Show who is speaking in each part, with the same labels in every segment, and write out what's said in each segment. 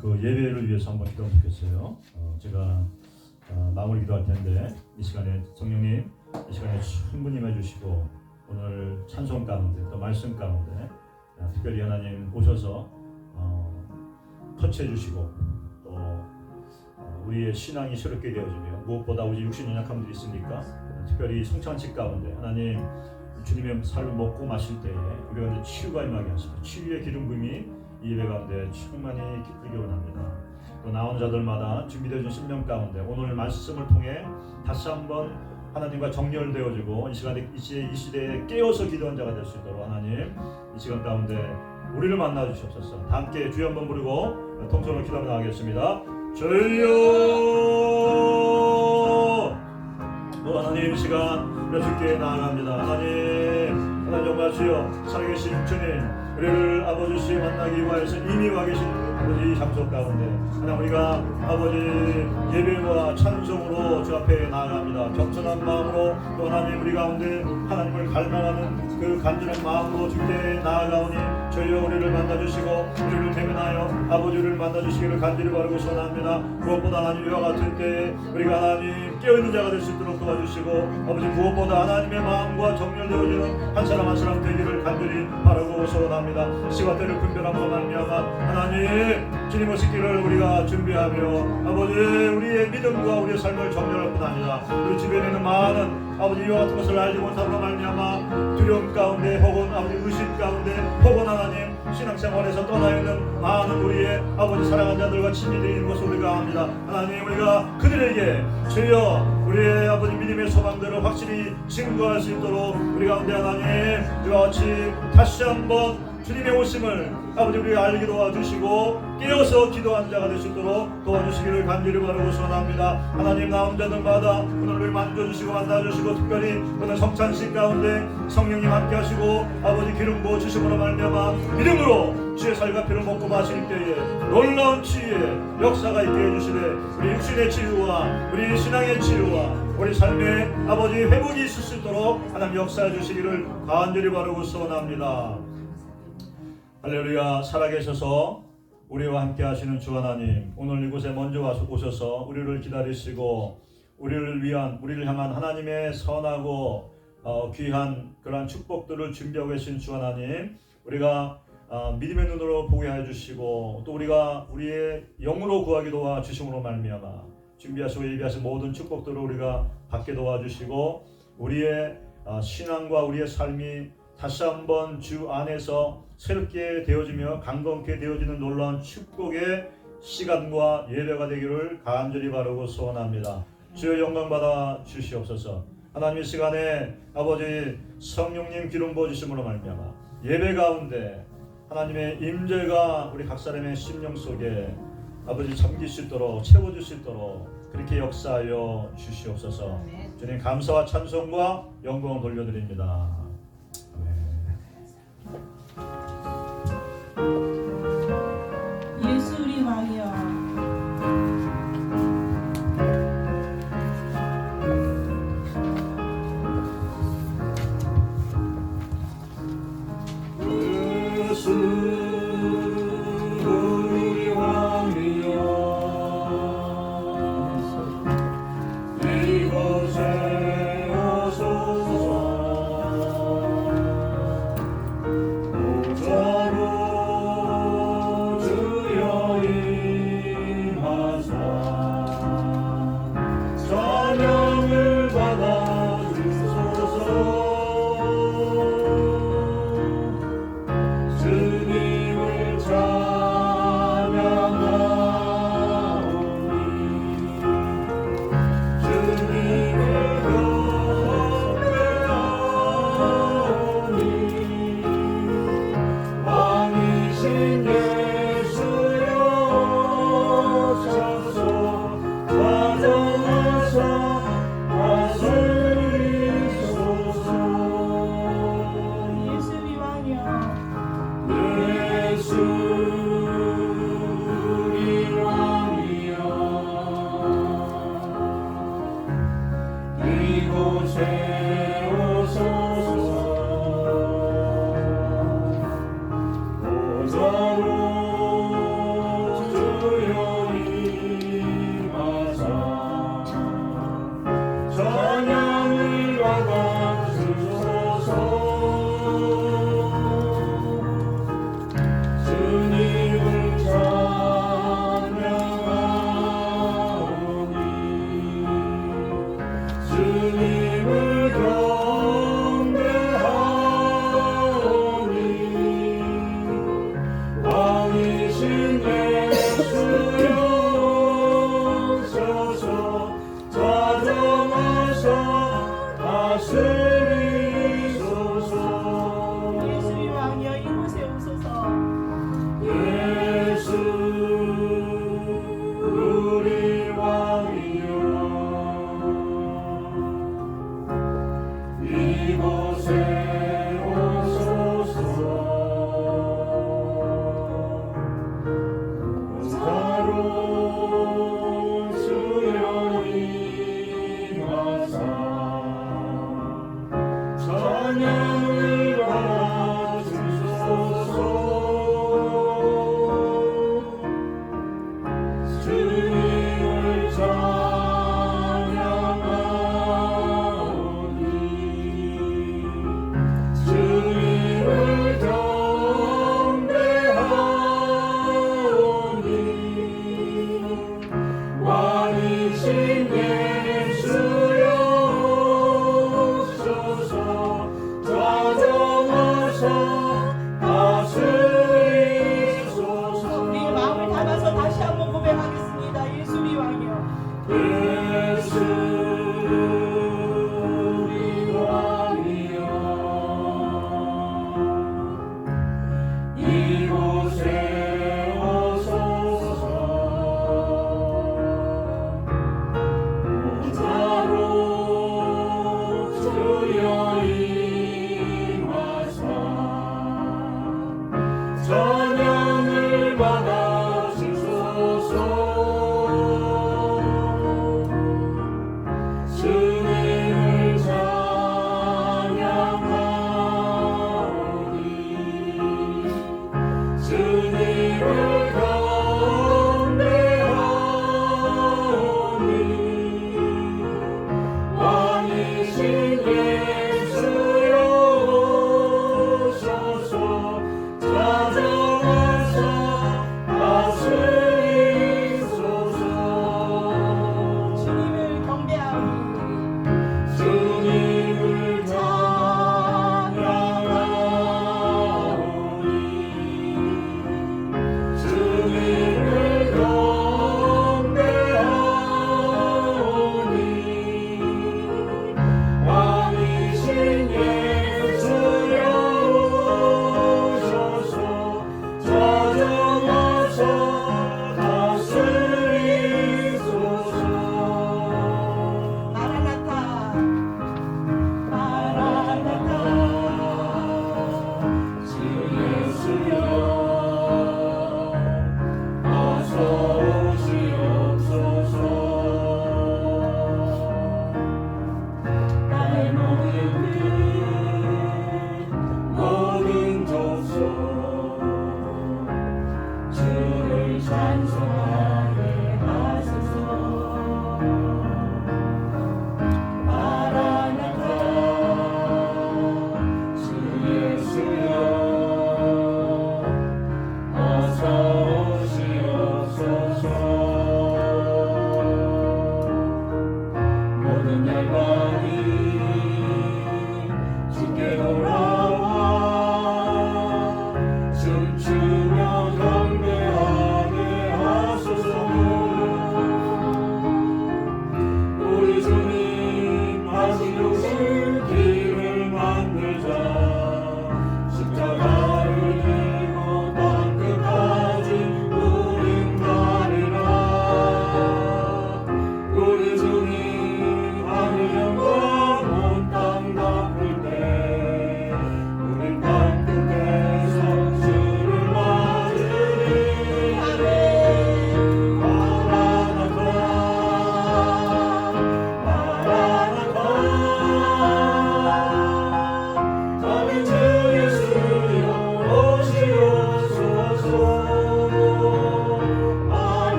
Speaker 1: 그 예배를 위해서 한번 기도하면 좋겠어요. 제가 마무리 기도할 텐데 이 시간에 성령님 이 시간에 충분히 임해주시고 오늘 찬송 가운데 또 말씀 가운데 특별히 하나님 오셔서 터치해 주시고 또 우리의 신앙이 새롭게 되어지며 무엇보다 우리 육신의 약함들이 있으니까 특별히 성찬식 가운데 하나님 주님의 살을 먹고 마실 때에 우리 가운데 치유가 임하게 하시고 치유의 기름 부음이 이 예배 가운데 충만히 기쁘게 원합니다. 또 나온 자들마다 준비되어진 심령 가운데 오늘 말씀을 통해 다시 한번 하나님과 정렬되어지고 이 시대에 깨어서 기도한 자가 될 수 있도록 하나님 이 시간 가운데 우리를 만나 주시옵소서. 다 함께 주여 한번 부르고 통성으로 기도하며 나가겠습니다. 주여 하나님 시간 주께 나아갑니다. 하나님 정말 주여 살아계신 주님 우리를 아버지 만나기 위해서 이미 와 계신 아버지 장소 가운데 하나님 우리가 아버지 예배와 찬송으로 주 앞에 나아갑니다. 겸손한 마음으로 또 하나님 우리 가운데 하나님을 갈망하는 그 간절한 마음으로 주께 나아가오니 주여 우리를 만나주시고 우리를 대면하여 아버지를 만나주시기를 간절히 바라고 소원합니다. 무엇보다 하나님 이와 같은 때에 우리가 하나님 깨어있는 자가 될 수 있도록 도와주시고 아버지 무엇보다 하나님의 마음과 정렬되어지는 한 사람 한 사람 되기를 간절히 바라고 소원합니다. 시와 때를 분별함으로 말미암아 하나님 주님 오시기를 우리가 준비하며 아버지 우리의 믿음과 우리의 삶을 정렬할 뿐 아니라 우리 주변에는 많은 아버지 이와 같은 것을 알지 못함으로 말미암아 두려움 가운데 혹은 아버지 의심 가운데 혹은 하나님 신앙생활에서 떠나 있는 많은 우리의 아버지 사랑하는 자들과 친구들이 있는 것을 우리가 압니다. 하나님 우리가 그들에게 주여 우리의 아버지 믿음의 소망들을 확실히 증거할 수 있도록 우리 가운데 하나님 이와 같이 다시 한번 주님의 오심을 아버지 우리가 알게 도와주시고 깨어서 기도하는 자가 될 수 있도록 도와주시기를 간절히 바라고 소원합니다. 하나님 나온 자들마다 오늘을 만져주시고 만나주시고 특별히 오늘 성찬식 가운데 성령님 함께 하시고 아버지 기름 부어 주심으로 말미암아 믿음으로 주의 살과 피를 먹고 마실 때에 놀라운 치유의 역사가 있게 해주시되 우리 육신의 치유와 우리 신앙의 치유와 우리 삶의 아버지 회복이 있을 수 있도록 하나님 역사해 주시기를 간절히 바라고 소원합니다. 할렐루야. 살아계셔서 우리와 함께 하시는 주 하나님 오늘 이곳에 먼저 오셔서 우리를 기다리시고 우리를 향한 하나님의 선하고 귀한 그러한 축복들을 준비하고 계신 주 하나님 우리가 믿음의 눈으로 보게 해 주시고 또 우리가 우리의 영으로 구하기 도와주심으로 말미암아 준비하시고 예비하신 모든 축복들을 우리가 받게 도와주시고 우리의 신앙과 우리의 삶이 다시 한번 주 안에서 새롭게 되어지며 강건케 되어지는 놀라운 축복의 시간과 예배가 되기를 간절히 바라고 소원합니다. 주여 영광 받아 주시옵소서. 하나님의 시간에 아버지 성령님 기름 부어주심으로 말미암아 예배 가운데 하나님의 임재가 우리 각 사람의 심령 속에 아버지 잠길 수 있도록 채워줄 수 있도록 그렇게 역사하여 주시옵소서. 주님 감사와 찬송과 영광을 돌려드립니다.
Speaker 2: 예수 우리 왕이여
Speaker 1: 주님을 경배하오니 왕이신 예수여 오셔서 자정하사 다스리소서.
Speaker 2: 예수의 왕이여 이곳에 오소서.
Speaker 1: 예수 우리 왕이여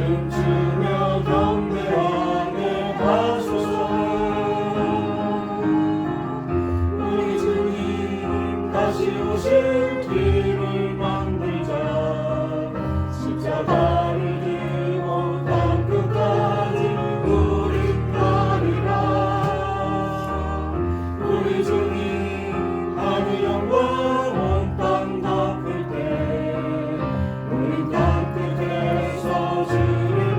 Speaker 3: 춤추며 경배하게 하소서. 우리 주님 다시 오실 길을 만들자. 십자가를 들고 땅 끝까지 우린 가리라. 우리 주님 하늘 영광 온 땅 덮을 때 우린 땅 끝에서 주를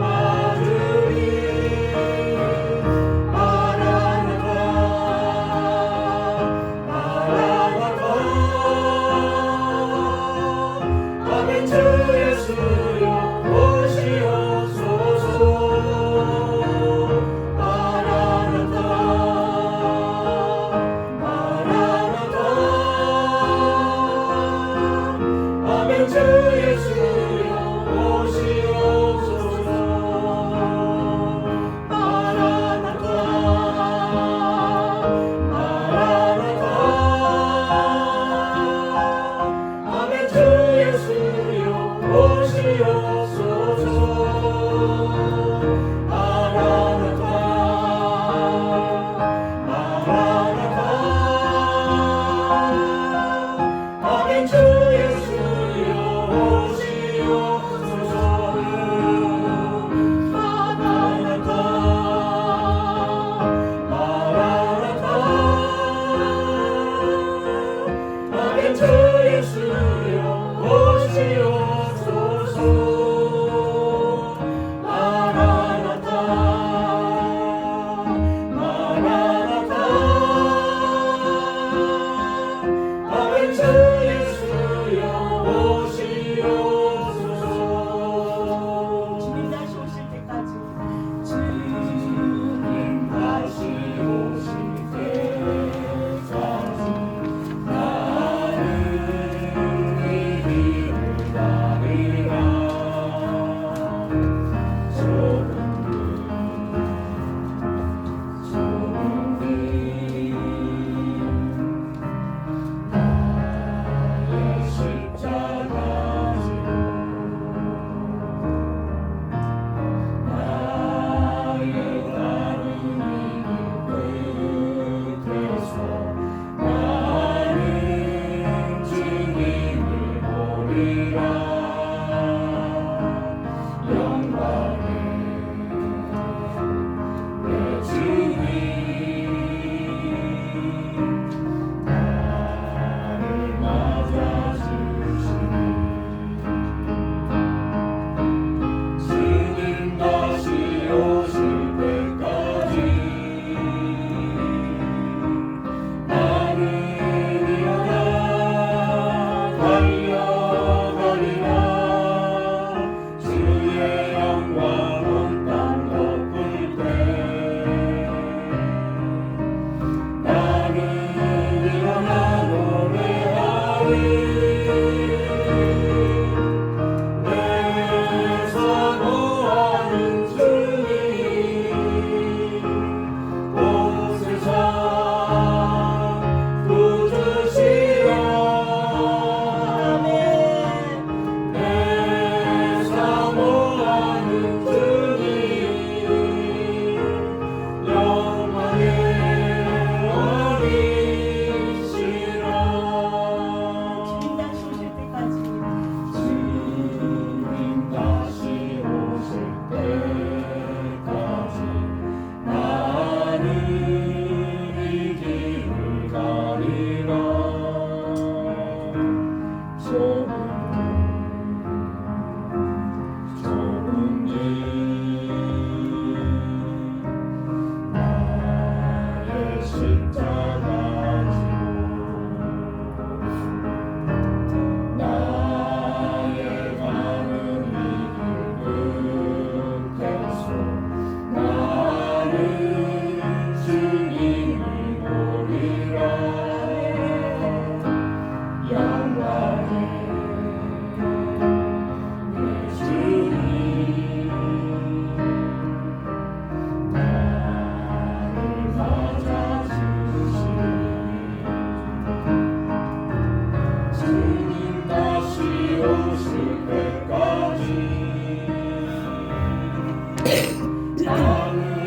Speaker 3: 나는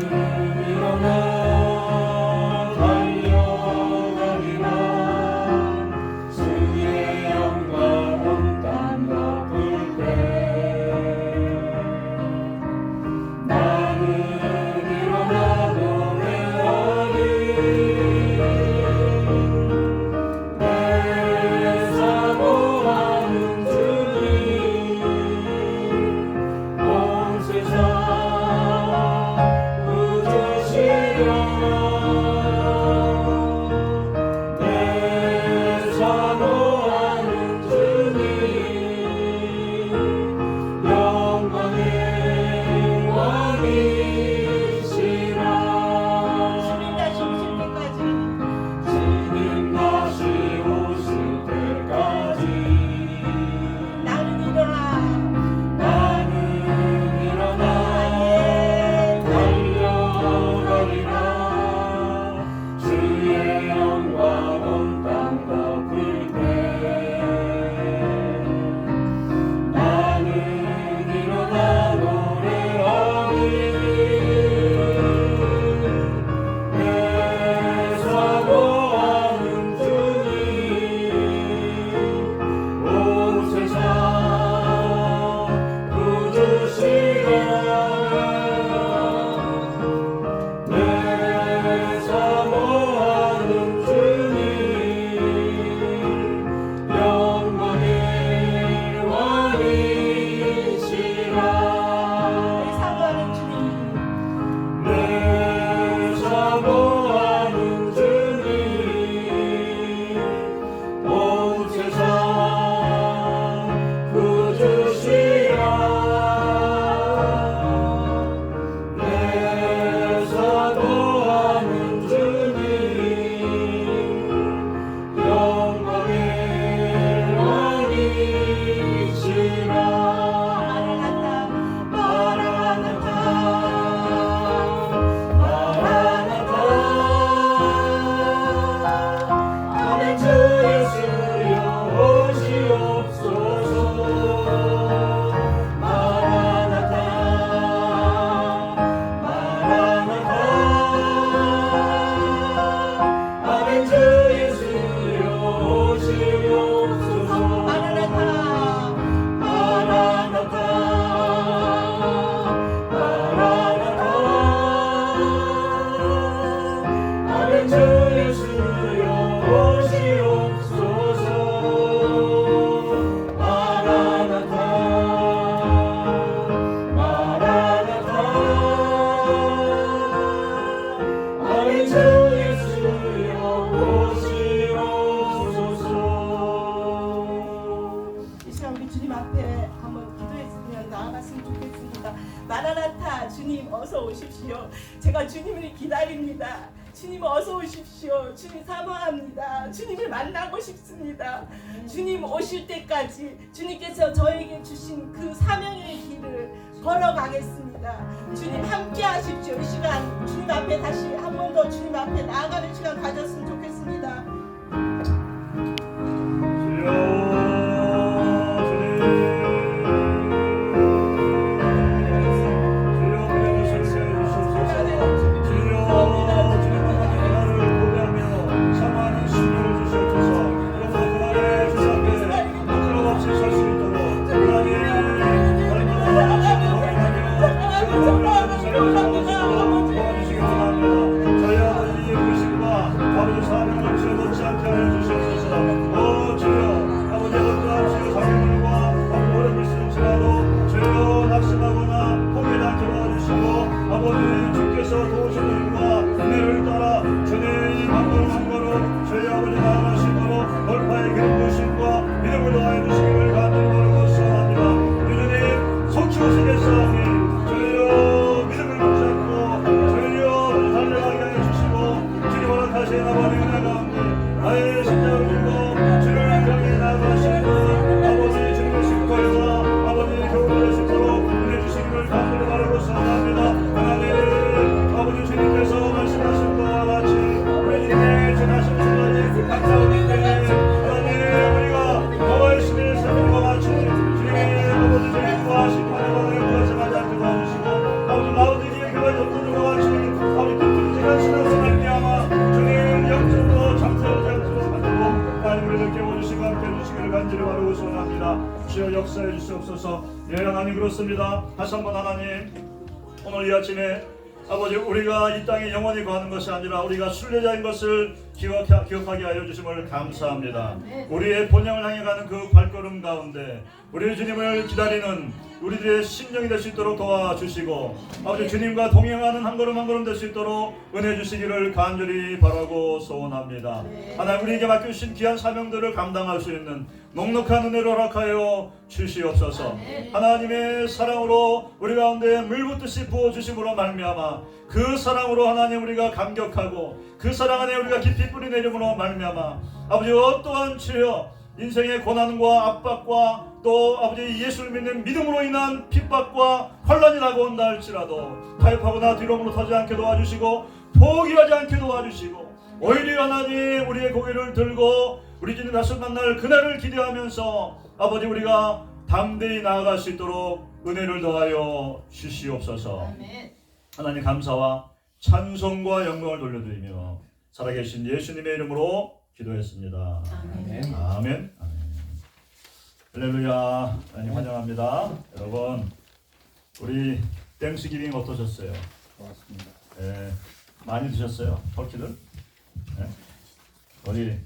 Speaker 3: 일어나 달려가리라 주의 영광 온 땅 덮을 때 나는 일어나 노래하리 내 사모하는 주님 온 세상 구주시려 내 사모하는 주님 영광의 왕이시라
Speaker 2: 주님 다시 오실 때까지
Speaker 3: 주님 다시 오실 때까지
Speaker 2: 나는 일어나
Speaker 3: 나는 일어나 달려가리라 주의 영광 온 땅 덮을 때 나는 일어나 노래하리 내 사모하는 주님 온 세상 구주시라 내 사모하는 주님 영광의 왕이시라
Speaker 2: 우리 사모하는 주님
Speaker 3: 내 사모하는 주님 온 세상 구주시라 내 사모하는 주님 영광의 왕이시라
Speaker 2: 마라나타
Speaker 3: 마라나타 아멘 주 예수여 오시옵소서 마라나타 마라나타 아멘 주 예수여 오시옵소서
Speaker 2: 마라나타
Speaker 3: 마라나타 마라나타 아멘 주 예수여 오시옵소서 마라나타 마라나타 아멘 주 예수여 오시옵소서
Speaker 2: 이 시간 우리 주님 앞에 한번 기도했으면 나아갔으면 좋겠습니다. 마라나타 주님 어서 오십시오. 제가 주님을 기다립니다. 주님 어서 오십시오. 주님 사모합니다. 주님을 만나고 싶습니다. 주님 오실 때까지 주님께서 저에게 주신 그 사명의 길을 걸어가겠습니다. 주님 함께 하십시오. 이 시간 주님 앞에 다시 한 번 더 주님 앞에 나아가는 시간 가졌으면 좋겠습니다.
Speaker 1: 아버지 주께서 도우신 은혜와 은혜를 따라 주님 한 걸음 한 걸음 저희 아버지 나아가신 거로 돌파의 기름 부으심과 믿음을 더하여 주시기를 간절히 소원합니다. 주님 속히 오시겠사오니 저희여 믿음을 붙잡고 주시옵소서. 예, 하나님 그렇습니다. 다시 한번 하나님, 오늘 이 아침에 아버지 우리가 이 땅에 영원히 거하는 것이 아니라 우리가 순례자인 것을 기억하게 하여 주심을 감사합니다. 우리의 본향을 향해 가는 그 발걸음 가운데 우리 주님을 기다리는 우리들의 심령이 될 수 있도록 도와주시고 아버지 주님과 동행하는 한 걸음 한 걸음 될 수 있도록 은혜 주시기를 간절히 바라고 소원합니다. 하나님 우리에게 맡겨주신 귀한 사명들을 감당할 수 있는 넉넉한 은혜를 허락하여 주시옵소서. 하나님의 사랑으로 우리 가운데 물붓듯이 부어주심으로 말미암아 그 사랑으로 하나님 우리가 감격하고 그 사랑 안에 우리가 깊이 뿌리내림으로 말미암아 아버지 어떠한 주여 인생의 고난과 압박과 또 아버지 예수를 믿는 믿음으로 인한 핍박과 환란이 다가온다 할지라도 타협하거나 뒤로 물러서지 않게 도와주시고 포기하지 않게 도와주시고 오히려 하나님 우리의 고개를 들고 우리 주님 다시 만날 그날을 기대하면서 아버지 우리가 담대히 나아갈 수 있도록 은혜를 더하여 주시옵소서. 하나님 감사와 찬송과 영광을 돌려드리며 살아계신 예수님의 이름으로 기도했습니다.
Speaker 3: 아멘.
Speaker 1: 아멘. 할렐루야. 하나님 환영합니다. 여러분 우리 땡스기빙 어떠셨어요?
Speaker 3: 고맙습니다.
Speaker 1: 예, 많이 드셨어요? 터키들? 예? 우리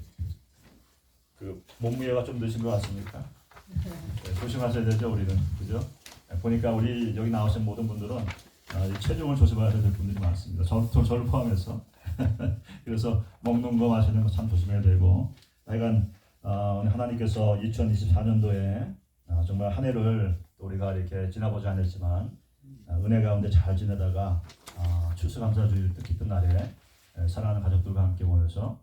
Speaker 1: 그 몸무게가 좀 드신 것 같습니까? 예, 조심하셔야 되죠 우리는, 그죠? 예, 보니까 우리 여기 나오신 모든 분들은 이 체중을 조심해야 될 분들이 많습니다. 저를 포함해서. 그래서 먹는 거 마시는 거 참 조심해야 되고, 하여간 하나님께서 2024년도에 정말 한 해를 우리가 이렇게 지나보지 않았지만 은혜 가운데 잘 지내다가 추수감사주일 뜻깊은 날에 사랑하는 가족들과 함께 모여서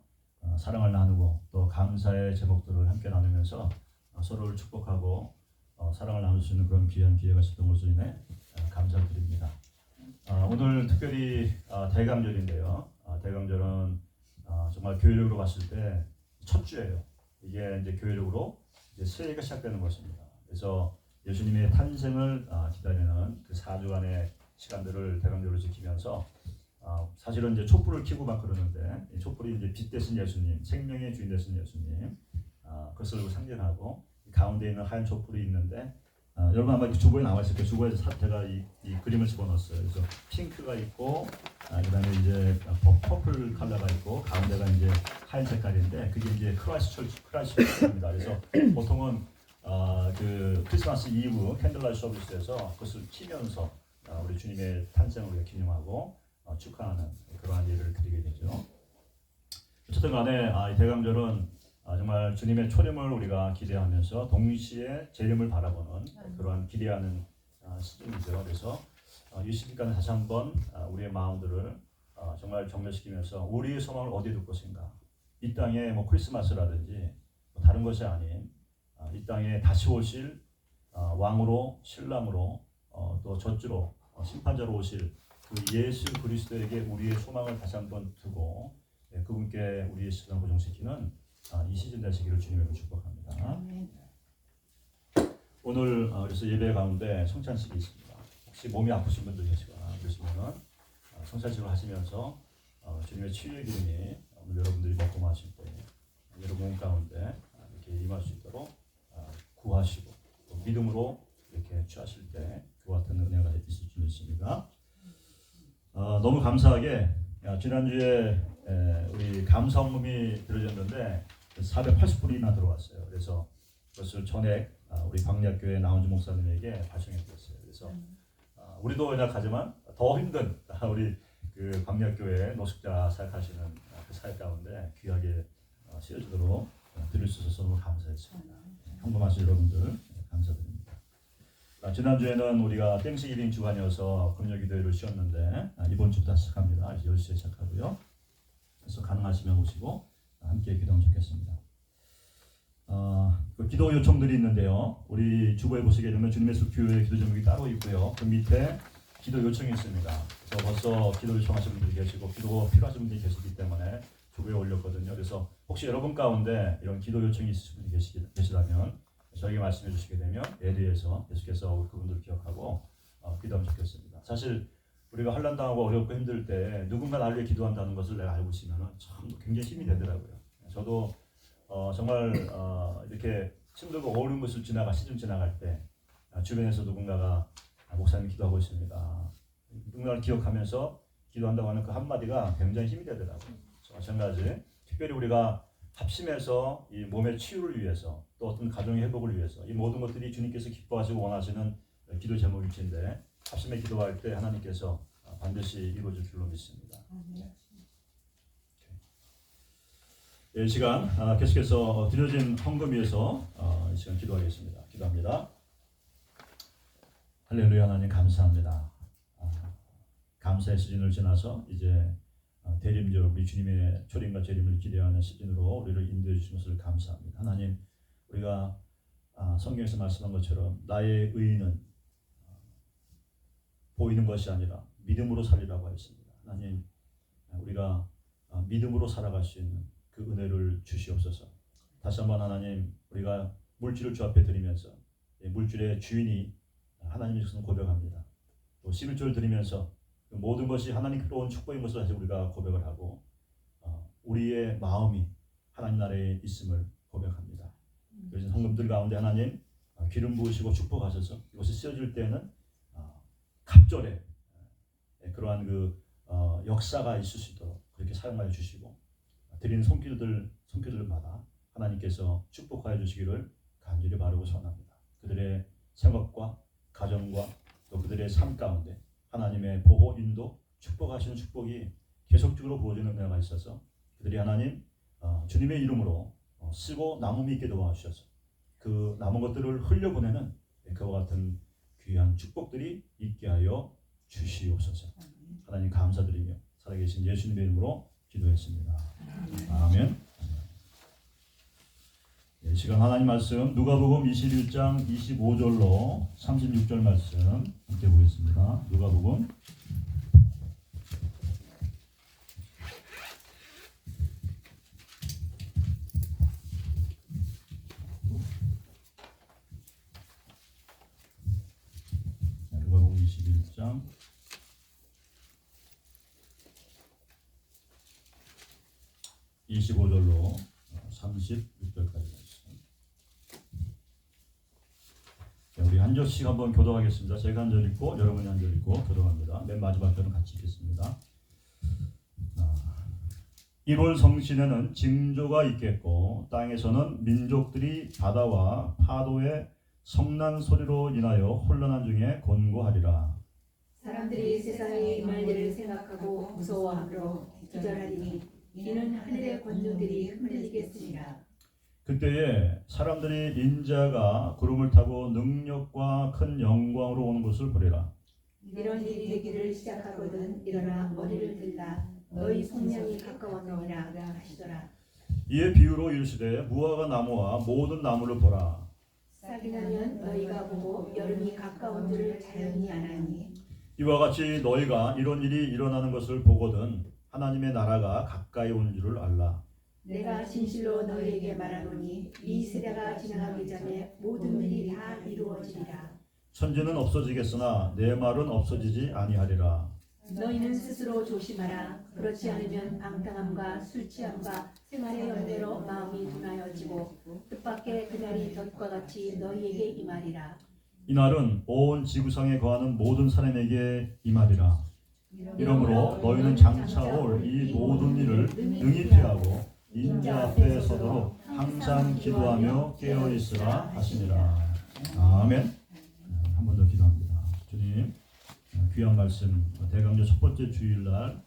Speaker 1: 사랑을 나누고 또 감사의 제목들을 함께 나누면서 서로를 축복하고 사랑을 나눌 수 있는 그런 귀한 기회가 있었던 것으로 인해 감사드립니다. 오늘 특별히 대감절인데요. 대감절은 정말 교회력으로 봤을 때 첫 주예요. 이게 이제 교회력으로 이제 새해가 시작되는 것입니다. 그래서 예수님의 탄생을 기다리는 그 4주간의 시간들을 대감절로 지키면서 사실은 이제 촛불을 켜고 막 그러는데 이 촛불이 이제 빛 되신 예수님, 생명의 주인 되신 예수님, 그것을 상징하고 가운데 있는 하얀 촛불이 있는데 여러분 아마 주보에 나와 있을 거예요. 주보에서 제가 이 그림을 집어넣었어요. 그래서 핑크가 있고 그다음에 이제 퍼플 컬러가 있고 가운데가 이제 하얀 색깔인데 그게 이제 크라이스트 철치입니다. 그래서 보통은 그 크리스마스 이브 캔들라이트 서비스에서 그것을 키면서 우리 주님의 탄생을 우리가 기념하고 축하하는 그러한 예를 드리게 되죠. 어쨌든 간에 이 대감절은 정말 주님의 초림을 우리가 기대하면서 동시에 재림을 바라보는 그러한 기대하는 시즌이죠. 그래서 이 시기까지 다시 한번 우리의 마음들을 정말 정렬시키면서 우리의 소망을 어디에 둘 것인가. 이 땅에 뭐 크리스마스라든지 뭐 다른 것이 아닌 이 땅에 다시 오실 왕으로 신랑으로 또 젖주로 심판자로 오실 그 예수 그리스도에게 우리의 소망을 다시 한번 두고 그분께 우리의 시간을 고정시키는 이 시즌 되시기를 주님으로 축복합니다. 오늘 그래서 예배 가운데 성찬식이 있습니다. 혹시 몸이 아프신 분들 계시거나 그러시면은 성찬식을 하시면서 주님의 치유의 기름이 오늘 여러분들이 먹고 마실 때 여러분 몸 가운데 이렇게 임할 수 있도록 구하시고 또 믿음으로 이렇게 취하실 때 그와 같은 은혜가 있을 줄 믿습니다. 너무 감사하게 지난주에 우리 감사원금이 들어졌는데 480불이나 들어왔어요. 그래서 그것을 전액 우리 광야교회 나온주 목사님에게 발송해 드렸어요. 그래서 우리도 연약하지만 더 힘든 우리 그 광야교회 노숙자 사역하시는 그 사역 가운데 귀하게 쓰여지도록 드릴 수 있어서 너무 감사했습니다. 평범하신 여러분들 감사드립니다. 지난주에는 우리가 땡스기빙 주간이어서 금요기도회를 쉬었는데 이번 주부터 시작합니다. 10시에 시작하고요. 그래서 가능하시면 오시고 함께 기도하면 좋겠습니다. 그 기도 요청들이 있는데요. 우리 주보에 보시게 되면 주님의 숲교회 기도 제목이 따로 있고요. 그 밑에 기도 요청이 있습니다. 그래서 벌써 기도 요청하신 분들이 계시고 기도 필요하신 분들이 계시기 때문에 주보에 올렸거든요. 그래서 혹시 여러분 가운데 이런 기도 요청이 있으신 분이 계시다면 저에게 말씀해 주시게 되면 예리해서 계속해서 그분들을 기억하고 기도하면 좋겠습니다. 사실 우리가 환난당하고 어렵고 힘들 때 누군가 나를 위해 기도한다는 것을 내가 알고 있으면 참 굉장히 힘이 되더라고요. 저도 정말 이렇게 힘들고 어려운 것을 시즌 지나갈 때 주변에서 누군가가 목사님 기도하고 있습니다. 누군가를 기억하면서 기도한다고 하는 그 한마디가 굉장히 힘이 되더라고요. 마찬가지 특별히 우리가 합심해서 이 몸의 치유를 위해서 또 어떤 가정의 회복을 위해서 이 모든 것들이 주님께서 기뻐하시고 원하시는 기도 제목일진데 합심해 기도할 때 하나님께서 반드시 이루어질 줄로 믿습니다. 이 시간 계속해서 드려진 헌금 위해서 이 시간 기도하겠습니다. 기도합니다. 할렐루야. 하나님 감사합니다. 감사의 시즌을 지나서 이제 대림절 우리 주님의 초림과 재림을 기대하는 시즌으로 우리를 인도해 주신 것을 감사합니다. 하나님 우리가 성경에서 말씀한 것처럼 나의 의는 보이는 것이 아니라 믿음으로 살리라고 하였습니다. 하나님 우리가 믿음으로 살아갈 수 있는 그 은혜를 주시옵소서. 다시 한번 하나님 우리가 물질을 주 앞에 드리면서 물질의 주인이 하나님이신 것을 고백합니다. 또 11조를 드리면서 모든 것이 하나님께로 온 축복인 것을 다시 우리가 고백을 하고 우리의 마음이 하나님 나라에 있음을 고백합니다. 그래서 헌금들 가운데 하나님 기름 부으시고 축복하셔서 이것이 쓰여질 때는 갑절에 그러한 그 역사가 있을 수 있도록 그렇게 사용하여 주시고 드리는 손길들마다 하나님께서 축복하여 주시기를 간절히 바라고 소원합니다. 그들의 생업과 가정과 또 그들의 삶 가운데 하나님의 보호, 인도, 축복하시는 축복이 계속적으로 부어지는 은혜가 있어서 그들이 하나님 주님의 이름으로 쓰고 남음이 있게 도와주셔서 그 남은 것들을 흘려보내는 그와 같은 귀한 축복들이 있게 하여 주시옵소서. 하나님 감사드리며 살아계신 예수님의 이름으로 기도했습니다. 아멘. 이 시간 하나님 말씀 누가복음 21장 25절로 36절 말씀 함께 보겠습니다. 누가복음 21장 25절로 36절까지 우리 한 절씩 한번 교독하겠습니다. 제가 한 절 읽고 여러분이 한 절 읽고 교독합니다. 맨 마지막 절은 같이 읽겠습니다. 1월 성신에는 징조가 있겠고 땅에서는 민족들이 바다와 파도의 성난 소리로 인하여 혼란한 중에 곤고하리라.
Speaker 4: 사람들이 세상에 임할 일을 생각하고 무서워함으로 기절하리니 이는 하늘의 권능들이 흔들리겠으리라.
Speaker 1: 그때에 사람들이 인자가 구름을 타고 능력과 큰 영광으로 오는 것을 보리라.
Speaker 4: 이런 일이 되기를 시작하거든 일어나 머리를 들라 너희 속량이 가까웠느니라 하시더라.
Speaker 1: 이에 비유로 이르시되 무화과 나무와 모든 나무를 보라.
Speaker 4: 싹이 나면 너희가 보고 여름이 가까운 줄을 자연히 아나니
Speaker 1: 이와 같이 너희가 이런 일이 일어나는 것을 보거든 하나님의 나라가 가까이 온 줄을 알라.
Speaker 4: 내가 진실로 너희에게 말하노니 이 세대가 지나가기 전에 모든 일이 다 이루어지리라.
Speaker 1: 천지는 없어지겠으나 내 말은 없어지지 아니하리라.
Speaker 4: 너희는 스스로 조심하라. 그렇지 않으면 방탕함과 술 취함과 생활의 열매로 마음이 둔하여지고 뜻밖의 그날이 덫과 같이 너희에게 임하리라.
Speaker 1: 이날은 온 지구상에 거하는 모든 사람에게 임하리라. 이러므로 너희는 장차 올 이 모든 일을 능히 피하고 인자 앞에 서도록 항상 기도하며 깨어있으라 하시니라. 아멘. 한 번 더 기도합니다. 주님 귀한 말씀 대강절 첫 번째 주일날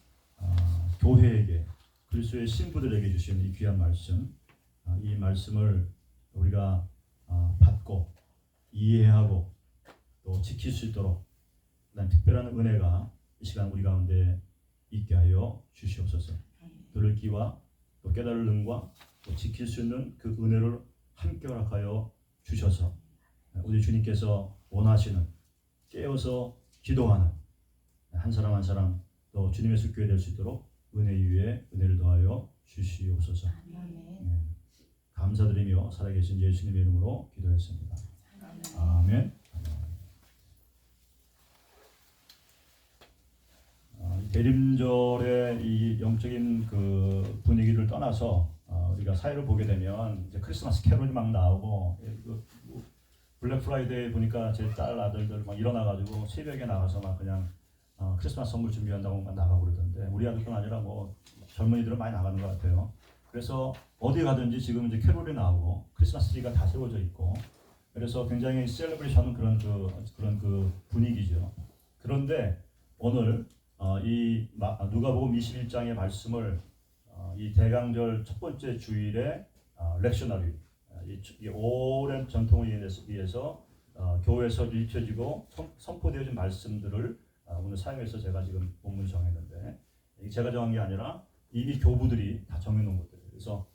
Speaker 1: 교회에게 그리스도의 신부들에게 주신 이 귀한 말씀 이 말씀을 우리가 받고 이해하고 또 지킬 수 있도록 특별한 은혜가 이 시간 우리 가운데 있게 하여 주시옵소서. 들을 귀와 또 깨달을 능과 또 지킬 수 있는 그 은혜를 함께 허락하여 주셔서 우리 주님께서 원하시는 깨어서 기도하는 한 사람 한 사람 또 주님의 속교회 될 수 있도록 은혜 위에 은혜를 더하여 주시옵소서. 감사드리며 살아계신 예수님의 이름으로 기도했습니다. 아멘. 대림절의 이 영적인 그 분위기를 떠나서 우리가 사회를 보게 되면 이제 크리스마스 캐롤이 막 나오고 블랙 프라이데이 보니까 제 딸 아들들 막 일어나가지고 새벽에 나가서 막 그냥 크리스마스 선물 준비한다고 막 나가고 그러던데 우리 아들뿐 아니라 뭐 젊은이들은 많이 나가는 것 같아요. 그래서 어디 가든지 지금 이제 캐롤이 나오고 크리스마스 트리가 다 세워져 있고 그래서 굉장히 셀러브레이션은 그런 그 분위기죠. 그런데 오늘 이 누가복음 21장의 말씀을 이 대강절 첫 번째 주일에 렉셔너리 이 오랜 전통을 위해서 교회에서 읽혀지고 선포되어진 말씀들을 오늘 사용해서 제가 지금 본문을 정했는데 제가 정한 게 아니라 이미 교부들이 다 정해놓은 것들이에요. 그래서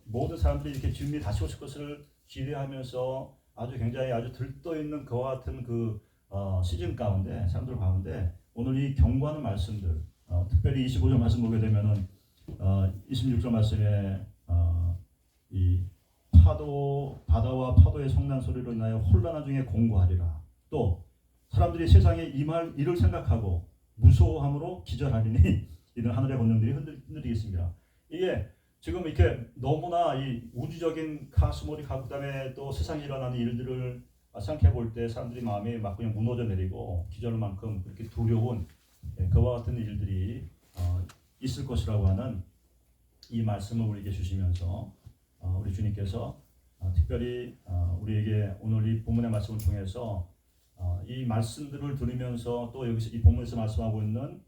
Speaker 1: 모든 사람들이 이렇게 주님이 다시 오실 것을 기대하면서 굉장히 아주 들떠있는 그와 같은 그 시즌 가운데 사람들 가운데 오늘 이 경고하는 말씀들 특별히 25절 말씀 보게 되면은 26절 말씀에 이 바다와 파도의 성난 소리로 인하여 혼란한 중에 공고하리라. 또 사람들이 세상에 임할 일을 생각하고 무서워함으로 기절하리니 이는 하늘의 권능들이 흔들리겠습니다. 이게 지금 이렇게 너무나 이 우주적인 카스모릭하고 그다음에 또 세상에 일어나는 일들을 생각해 볼 때 사람들이 마음이 막 그냥 무너져 내리고 기절할 만큼 그렇게 두려운 그와 같은 일들이 있을 것이라고 하는 이 말씀을 우리에게 주시면서 우리 주님께서 특별히 우리에게 오늘 이 본문의 말씀을 통해서 이 말씀들을 들으면서 또 여기서 이 본문에서 말씀하고 있는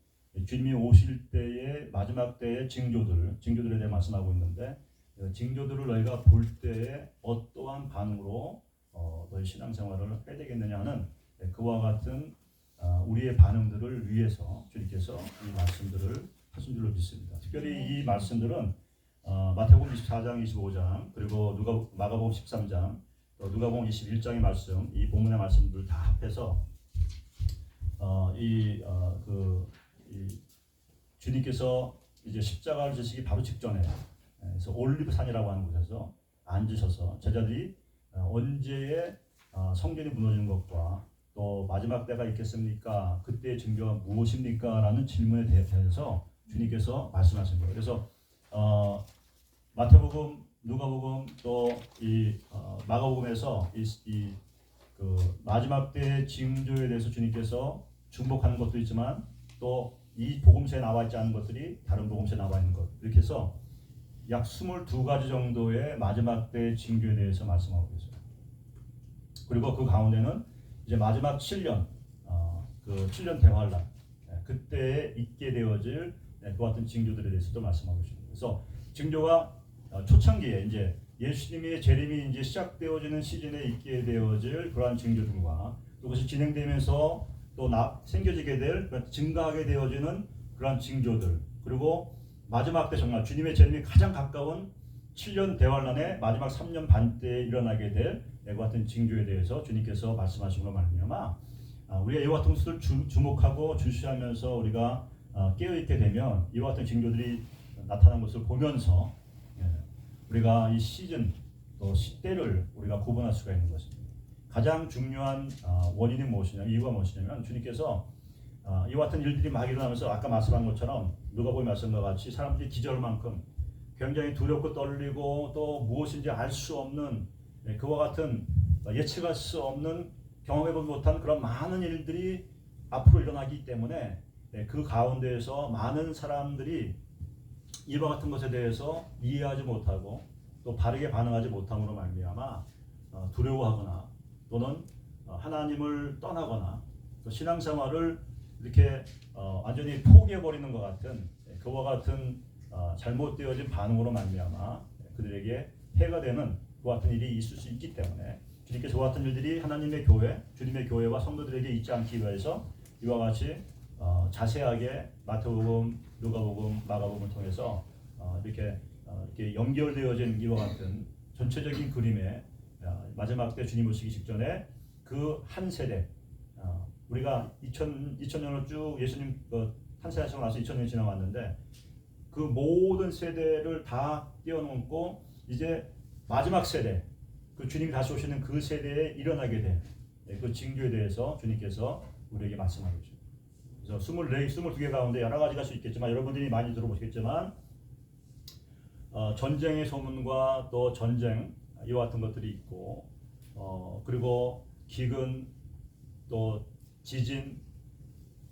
Speaker 1: 주님이 오실 때의 마지막 때의 징조들에 대해 말씀하고 있는데 징조들을 너희가 볼 때에 어떠한 반응으로 너희 신앙생활을 해야 되겠느냐 하는 그와 같은 우리의 반응들을 위해서 주님께서 이 말씀들을 하신 줄로 믿습니다. 특별히 이 말씀들은 마태복음 24장, 25장 그리고 마가복음 13장, 또 누가복음 21장의 말씀, 이 본문의 말씀들을 다 합해서 이 주님께서 이제 십자가를 지시기 바로 직전에 그래서 올리브산이라고 하는 곳에서 앉으셔서 제자들이 언제에 성전이 무너지는 것과 또 마지막 때가 있겠습니까? 그때의 증거가 무엇입니까? 라는 질문에 대해서 주님께서 말씀하신 거예요. 그래서 마태복음, 누가복음 또 이 마가복음에서 그 마지막 때의 징조에 대해서 주님께서 중복하는 것도 있지만 또 이 복음서에 나와 있지 않은 것들이 다른 복음서에 나와 있는 것 이렇게 해서 약 22가지 정도의 마지막 때의 징조에 대해서 말씀하고 있어요. 그리고 그 가운데는 이제 마지막 7년 그 7년 대환란 그때에 있게 되어질 그 같은 징조들에 대해서도 말씀하고 있습니다. 그래서 징조가 초창기에 이제 예수님의 재림이 이제 시작되어지는 시즌에 있게 되어질 그러한 징조들과 그것이 진행되면서 또 생겨지게 될 증가하게 되어지는 그러한 징조들 그리고 마지막 때 정말 주님의 재림이 가장 가까운 7년 대환란의 마지막 3년 반 때에 일어나게 될 이와 같은 징조에 대해서 주님께서 말씀하신 걸로 말미암아 우리가 이와 같은 것을 주목하고 주시하면서 우리가 깨어있게 되면 이와 같은 징조들이 나타난 것을 보면서 우리가 이 시즌 또 시대를 우리가 구분할 수가 있는 것입니다. 가장 중요한 원인이 무엇이냐, 이유가 무엇이냐면 주님께서 이와 같은 일들이 막 일어나면서 아까 말씀한 것처럼 누가복음 말씀과 같이 사람들이 기절할 만큼 굉장히 두렵고 떨리고 또 무엇인지 알 수 없는 그와 같은 예측할 수 없는 경험해보지 못한 그런 많은 일들이 앞으로 일어나기 때문에 그 가운데에서 많은 사람들이 이와 같은 것에 대해서 이해하지 못하고 또 바르게 반응하지 못함으로 말미암아 두려워하거나 또는 하나님을 떠나거나 또 신앙생활을 이렇게 완전히 포기해버리는 것 같은 그와 같은 잘못되어진 반응으로 말미암아 그들에게 해가 되는 그와 같은 일이 있을 수 있기 때문에 주님께서 그와 같은 일들이 하나님의 교회, 주님의 교회와 성도들에게 있지 않기 위해서 이와 같이 자세하게 마태복음, 누가복음, 마가복음을 통해서 이렇게 연결되어진 이와 같은 전체적인 그림에 마지막 때 주님 오시기 직전에 그 한 세대 우리가 2000년을 쭉 예수님 한 세대 하시고 나서 2000년이 지나왔는데 그 모든 세대를 다 뛰어넘고 이제 마지막 세대 그 주님이 다시 오시는 그 세대에 일어나게 된 그 징조에 대해서 주님께서 우리에게 말씀하고 계십니다. 그래서 22개 가운데 여러 가지가 수 있겠지만 여러분들이 많이 들어보시겠지만 전쟁의 소문과 또 전쟁 이와 같은 것들이 있고 그리고 기근, 또 지진,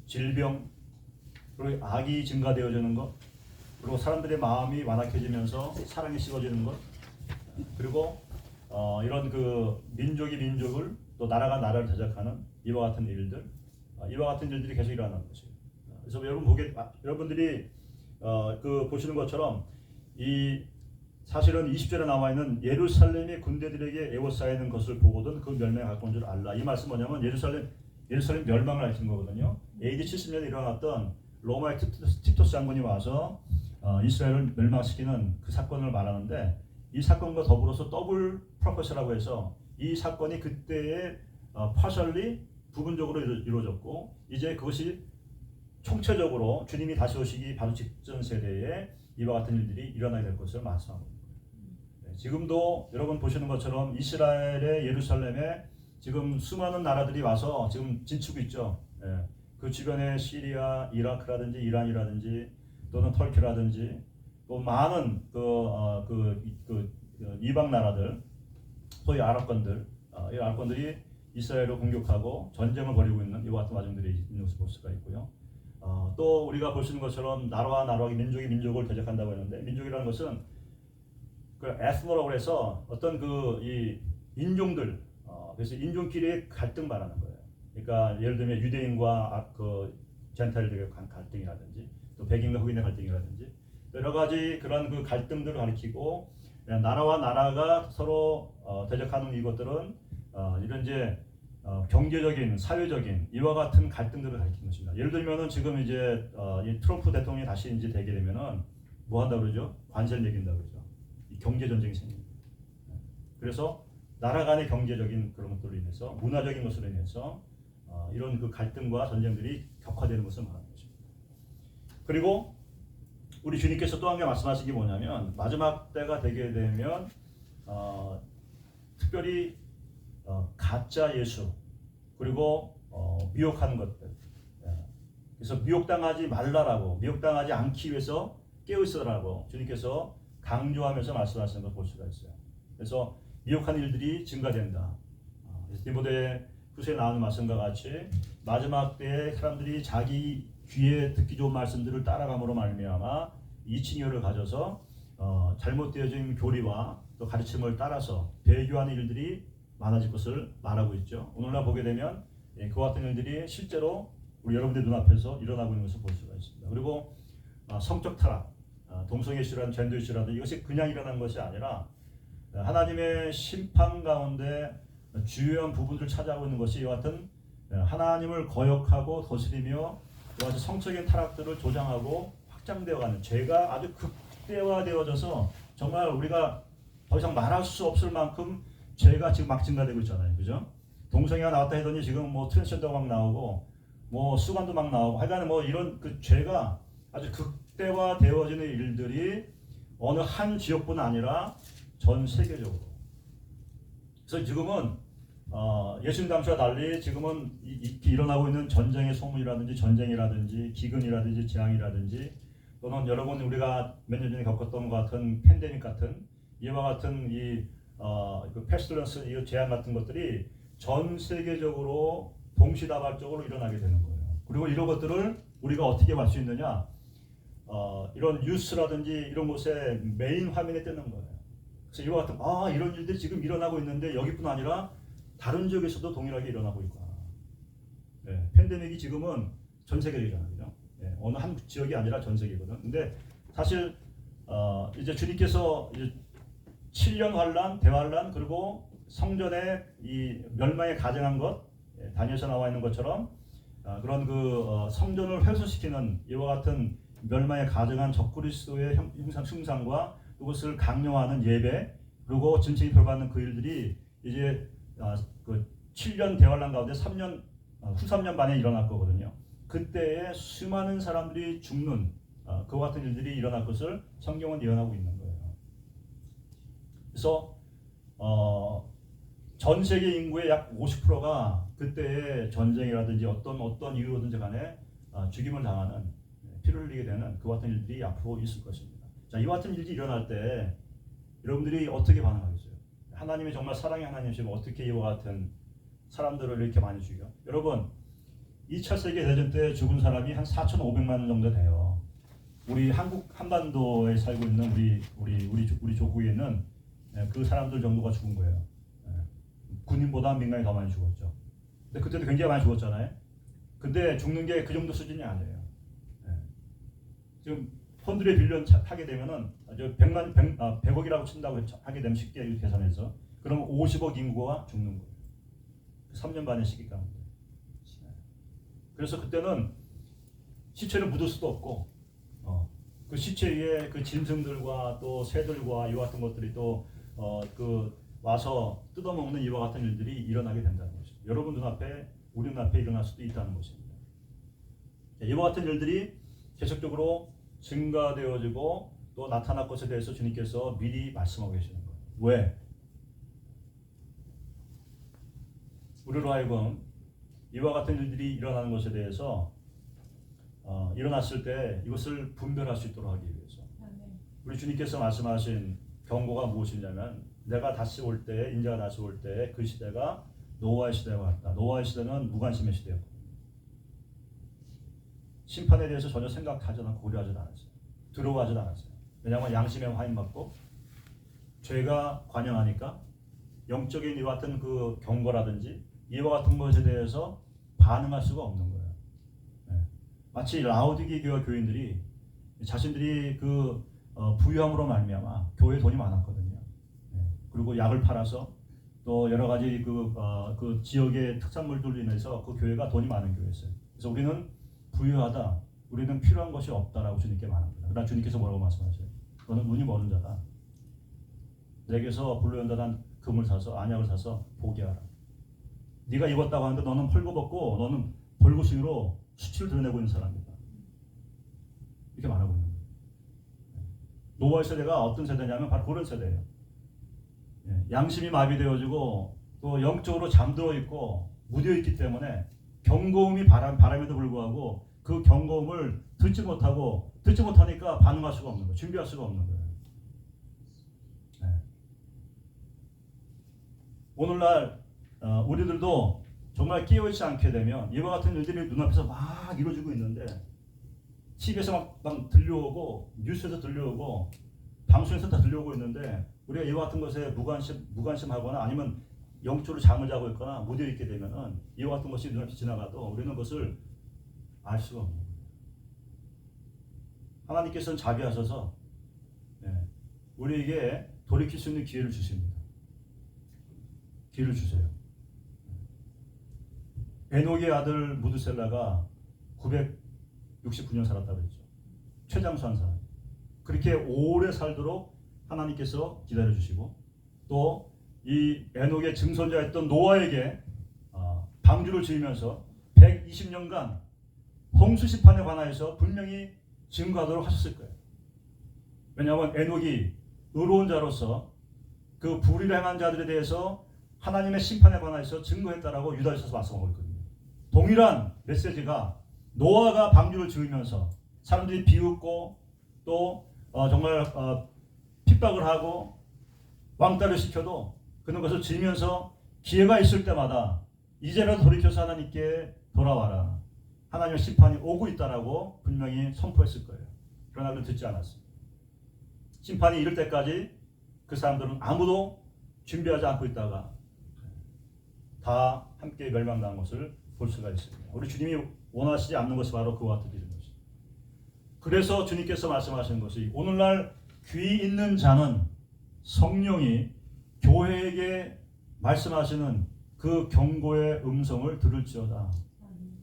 Speaker 1: 질병, 그리고 악이 증가되어지는 것, 그리고 사람들의 마음이 완악해지면서 사랑이 식어지는 것, 그리고 이런 그 민족이 민족을 또 나라가 나라를 대적하는 이와 같은 일들, 이와 같은 일들이 계속 일어나는 것이에요. 그래서 여러분들이 그 보시는 것처럼 이 사실은 20절에 나와 있는 예루살렘이 군대들에게 에워싸이는 것을 보고든 그 멸망에 가까운 줄 알라. 이 말씀 뭐냐면 예루살렘 멸망을 알리는 거거든요. AD 70년에 일어났던 로마의 티토스 장군이 와서 이스라엘을 멸망시키는 그 사건을 말하는데, 이 사건과 더불어서 더블 프로페셔라고 해서 이 사건이 그때에 파셜리 부분적으로 이루어졌고, 이제 그것이 총체적으로 주님이 다시 오시기 바로 직전 세대에 이와 같은 일들이 일어나게 될 것을 말씀하고 있는 거예요. 지금도 여러분 보시는 것처럼 이스라엘의 예루살렘에 지금 수많은 나라들이 와서 지금 진치고 있죠. 그 주변에 시리아, 이라크라든지 이란이라든지 또는 터키라든지 또 많은 이방 나라들, 소위 아랍권들, 이 아랍권들이 이스라엘을 공격하고 전쟁을 벌이고 있는 이와 같은 과정들이 있는 것을 볼 수가 있고요. 또 우리가 볼 수 있는 것처럼 나라와 나라와 민족이 민족을 대적한다고 했는데, 민족이라는 것은 그 에스노라고 해서 어떤 이 인종들, 그래서 인종끼리의 갈등 말하는 거예요. 그러니까 예를 들면 유대인과 그 젠타일들의 갈등이라든지 또 백인과 흑인의 갈등이라든지 여러 가지 그런 그 갈등들을 가리키고, 나라와 나라가 서로 대적하는 이것들은 이런 이제 경제적인, 사회적인 이와 같은 갈등들을 가리키는 것입니다. 예를 들면은 지금 이제 이 트럼프 대통령이 다시 이제 되게 되면은 뭐 한다고 그러죠? 관세를 매긴다고 그러죠. 이 경제 전쟁이 생깁니다. 그래서 나라 간의 경제적인 그런 것들로 인해서, 문화적인 것으로 인해서 이런 그 갈등과 전쟁들이 격화되는 것을 말하는 것입니다. 그리고 우리 주님께서 또 한 개 말씀하신 게 뭐냐면, 마지막 때가 되게 되면 특별히 가짜 예수, 그리고 미혹하는 것들, 그래서 미혹당하지 말라라고, 미혹당하지 않기 위해서 깨어있으라고 주님께서 강조하면서 말씀하시는 걸 볼 수가 있어요. 그래서 미혹하는 일들이 증가된다. 그래서 디모데 후서에 나오는 말씀과 같이 마지막 때에 사람들이 자기 귀에 듣기 좋은 말씀들을 따라감으로 말미암아 이치니어를 가져서 잘못되어진 교리와 또 가르침을 따라서 배교하는 일들이 많아질 것을 말하고 있죠. 오늘날 보게 되면 그와 같은 일들이 실제로 우리 여러분들 눈앞에서 일어나고 있는 것을 볼 수가 있습니다. 그리고 성적 타락, 동성애 이슈라든 젠더 이슈라든 이것이 그냥 일어난 것이 아니라 하나님의 심판 가운데 주요한 부분들을 차지하고 있는 것이 이와 같은 하나님을 거역하고 거스리며 이와 같은 성적인 타락들을 조장하고 확장되어가는 죄가 아주 극대화되어져서 정말 우리가 더 이상 말할 수 없을 만큼 죄가 지금 막 증가되고 있잖아요. 그죠? 동성애가 나왔다 하더니 지금 뭐 트랜스젠더가 막 나오고 뭐 수관도 막 나오고 하여간 뭐 이런 그 죄가 아주 극대화되어지는 일들이 어느 한 지역뿐 아니라 전 세계적으로. 그래서 지금은 예수님 당시와 달리 지금은 일어나고 있는 전쟁의 소문이라든지 전쟁이라든지 기근이라든지 재앙이라든지 또는 여러분 우리가 몇 년 전에 겪었던 것 같은 팬데믹 같은 이와 같은 그 패스트런스 이 재앙 같은 것들이 전 세계적으로 동시다발적으로 일어나게 되는 거예요. 그리고 이런 것들을 우리가 어떻게 볼 수 있느냐? 이런 뉴스라든지 이런 곳에 메인 화면에 뜨는 거예요. 그래서 이와 같은 이런 일들이 지금 일어나고 있는데 여기뿐 아니라 다른 지역에서도 동일하게 일어나고 있구나. 팬데믹이 지금은 전 세계적이잖아요. 어느 한 지역이 아니라 전 세계거든. 근데 사실 이제 주님께서 이제 7년 환란, 대환란, 그리고 성전의 이 멸망에 가증한 것, 다니엘서 나와 있는 것처럼 그런 성전을 훼손시키는 이와 같은 멸망에 가증한 적그리스도의 흉상과 그것을 강요하는 예배, 그리고 진책이 표받는 그 일들이 이제 그 7년 대환란 가운데 후 3년 만에 일어날 거거든요. 그때에 수많은 사람들이 죽는 그와 같은 일들이 일어날 것을 성경은 예언하고 있는 거예요. 그래서 전 세계 인구의 약 50%가 그때의 전쟁이라든지 어떤 이유로든지 간에 죽임을 당하는, 피를 흘리게 되는 그와 같은 일들이 앞으로 있을 것입니다. 자, 이와 같은 일이 일어날 때 여러분들이 어떻게 반응하겠어요? 하나님이 정말 사랑의 하나님이시면 어떻게 이와 같은 사람들을 이렇게 많이 죽여? 여러분 2차 세계대전 때 죽은 사람이 한 4,500만 정도 돼요. 우리 한국 한반도에 살고 있는 우리 조국에는 그 사람들 정도가 죽은 거예요. 군인보다 민간이 더 많이 죽었죠. 근데 그때도 굉장히 많이 죽었잖아요. 근데 죽는 게 그 정도 수준이 아니에요. 지금 펀드에 빌려 하게 되면은 100억이라고 친다고 하게 되면 쉽게 계산해서 그러면 50억 인구가 죽는 거예요. 3년 반의 시기 가운데. 그래서 그때는 시체를 묻을 수도 없고 그 시체 위에 그 짐승들과 또 새들과 이와 같은 것들이 또 그 와서 뜯어먹는 이와 같은 일들이 일어나게 된다는 것입니다. 여러분 눈앞에 우리 눈앞에 일어날 수도 있다는 것입니다. 이와 같은 일들이 계속적으로 증가되어지고 또 나타날 것에 대해서 주님께서 미리 말씀하고 계시는 거예요. 왜? 우리로 하여금 이와 같은 일들이 일어나는 것에 대해서 일어났을 때 이것을 분별할 수 있도록 하기 위해서 우리 주님께서 말씀하신 경고가 무엇이냐면 내가 다시 올 때, 인자가 다시 올 때 그 시대가 노아의 시대와 같다. 노아의 시대는 무관심의 시대였고 심판에 대해서 전혀 생각하지 않고 고려하지 않았어요. 들어가지 않았어요. 왜냐하면 양심에 화인받고 죄가 관영하니까 영적인 이와 같은 그 경고라든지 이와 같은 것에 대해서 반응할 수가 없는 거예요. 마치 라오디게 교회 교인들이 자신들이 그 부유함으로 말미암아 교회에 돈이 많았거든요. 그리고 약을 팔아서 또 여러 가지 그 지역의 특산물들로 인해서 그 교회가 돈이 많은 교회였어요. 그래서 우리는 부유하다, 우리는 필요한 것이 없다라고 주님께 말합니다. 그러나 주님께서 뭐라고 말씀하세요? 너는 눈이 멀은 자다. 내게서 불로연단한 금을 사서 안약을 사서 보게 하라. 네가 입었다고 하는데 너는 헐거벗고 너는 벌거숭이로 수치를 드러내고 있는 사람이다. 이렇게 말하고 있는 거예요. 노아의 세대가 어떤 세대냐면 바로 그런 세대예요. 양심이 마비되어지고 또 영적으로 잠들어 있고 무뎌 있기 때문에 경고음이 바람에도 불구하고 그 경고음을 듣지 못하니까 반응할 수가 없는 거예요. 준비할 수가 없는 거예요. 오늘날 우리들도 정말 깨어있지 않게 되면 이와 같은 일들이 눈앞에서 막 이루어지고 있는데 TV에서 막 들려오고 뉴스에서 들려오고 방송에서 다 들려오고 있는데 우리가 이와 같은 것에 무관심하거나 아니면 영적으로 잠을 자고 있거나 무뎌 있게 되면은 이와 같은 것이 눈앞에 지나가도 우리는 그것을 알 수가 없는 거예요. 하나님께서는 자비하셔서 우리에게 돌이킬 수 있는 기회를 주십니다. 기회를 주세요. 에녹의 아들 무드셀라가 969년 살았다고 그랬죠. 최장수한 사람. 그렇게 오래 살도록 하나님께서 기다려주시고 또 이 에녹의 증손자였던 노아에게 방주를 지으면서 120년간 홍수 심판에 관하여서 분명히 증거하도록 하셨을 거예요. 왜냐하면 에녹이 의로운 자로서 그 불의를 행한 자들에 대해서 하나님의 심판에 관하여서 증거했다라고 유다서에서 말씀하고 있거든요. 동일한 메시지가 노아가 방주를 지으면서 사람들이 비웃고 또 정말 핍박을 하고 왕따를 시켜도 그런 것을 지으면서 기회가 있을 때마다 이제라도 돌이켜서 하나님께 돌아와라. 하나님의 심판이 오고 있다라고 분명히 선포했을 거예요. 그러나 그걸 듣지 않았습니다. 심판이 이를 때까지 그 사람들은 아무도 준비하지 않고 있다가 다 함께 멸망당한 것을 볼 수가 있습니다. 우리 주님이 원하시지 않는 것이 바로 그와 같은 일인 것입니다. 그래서 주님께서 말씀하시는 것이 오늘날 귀 있는 자는 성령이 교회에게 말씀하시는 그 경고의 음성을 들을지어다.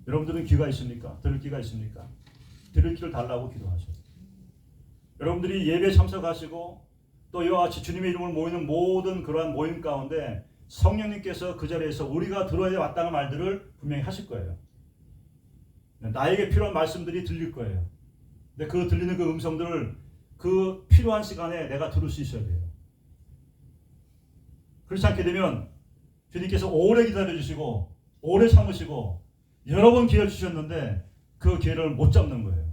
Speaker 1: 여러분들은 귀가 있습니까? 들을 귀가 있습니까? 들을 귀를 달라고 기도하셔요. 여러분들이 예배에 참석하시고 또 이와 같이 주님의 이름을 모이는 모든 그러한 모임 가운데 성령님께서 그 자리에서 우리가 들어야 왔다는 말들을 분명히 하실 거예요. 나에게 필요한 말씀들이 들릴 거예요. 근데 그 들리는 그 음성들을 그 필요한 시간에 내가 들을 수 있어야 돼요. 그렇지 않게 되면 주님께서 오래 기다려주시고 오래 참으시고 여러 번 기회를 주셨는데 그 기회를 못 잡는 거예요.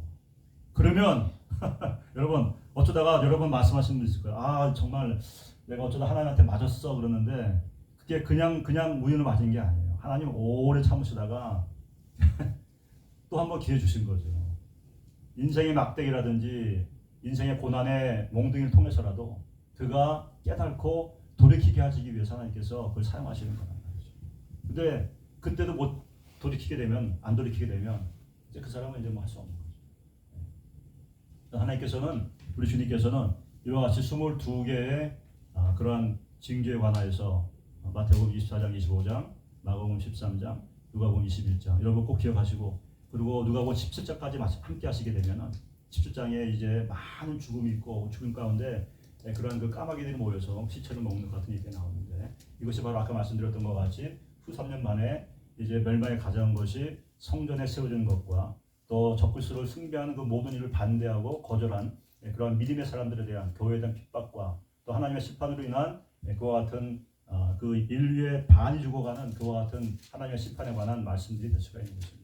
Speaker 1: 그러면 여러분 어쩌다가 여러 번 말씀하시는 분 있을 거예요. 정말 내가 어쩌다 하나님한테 맞았어 그러는데 그게 그냥 우연히 맞은 게 아니에요. 하나님 오래 참으시다가 또 한 번 기회 주신 거죠. 인생의 막대기라든지 인생의 고난의 몽둥이를 통해서라도 그가 깨닫고 돌이키게 하시기 위해서 하나님께서 그걸 사용하시는 거란 말이죠. 근데 그때도 못 돌이키게 되면, 안 돌이키게 되면 이제 그 사람은 이제 뭐 할 수 없는 거죠. 하나님께서는, 우리 주님께서는 이와 같이 22개의 그러한 징조에 관하여서 마태복음 24장, 25장, 마가복음 13장, 누가복음 21장 여러분 꼭 기억하시고, 그리고 누가복음 17장까지 함께 하시게 되면은 17장에 이제 많은 죽음이 있고 죽음 가운데 그런 그 까마귀들이 모여서 시체를 먹는 것 같은 얘기가 나오는데, 이것이 바로 아까 말씀드렸던 것 같이 후 3년 만에 이제 멸망에 가져온 것이 성전에 세워진 것과 또 적그리스도를 숭배하는 그 모든 일을 반대하고 거절한 그런 믿음의 사람들에 대한 교회에 대한 핍박과 또 하나님의 심판으로 인한 그와 같은 그 인류의 반이 죽어가는 그와 같은 하나님의 심판에 관한 말씀들이 될 수가 있는 것입니다.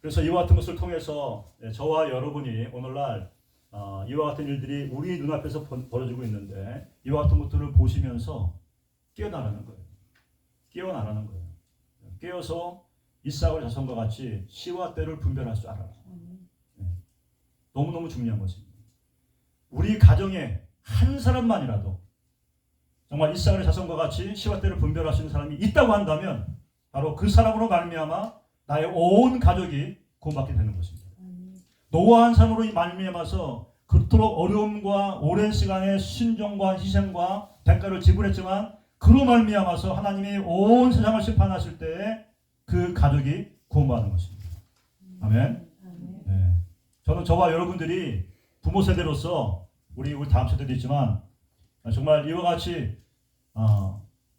Speaker 1: 그래서 이와 같은 것을 통해서 저와 여러분이 오늘날 이와 같은 일들이 우리 눈앞에서 벌어지고 있는데 이와 같은 것들을 보시면서 깨어나라는 거예요. 깨어나라는 거예요. 깨어서 이삭을 자손과 같이 시와 때를 분별할 줄 알아라. 너무너무 중요한 것입니다. 우리 가정에 한 사람만이라도 정말 이삭의 자손과 같이 시와 때를 분별할 수 있는 사람이 있다고 한다면 바로 그 사람으로 말미암아 나의 온 가족이 구원받게 되는 것입니다. 노아 한 사람으로 말미암아서 그토록 어려움과 오랜 시간의 신정과 희생과 대가를 지불했지만 그로 말미암아서 하나님이 온 세상을 심판하실 때에 그 가족이 구원받는 것입니다. 아멘. 네. 저는 저와 여러분들이 부모 세대로서 우리 다음 세대도 있지만 정말 이와 같이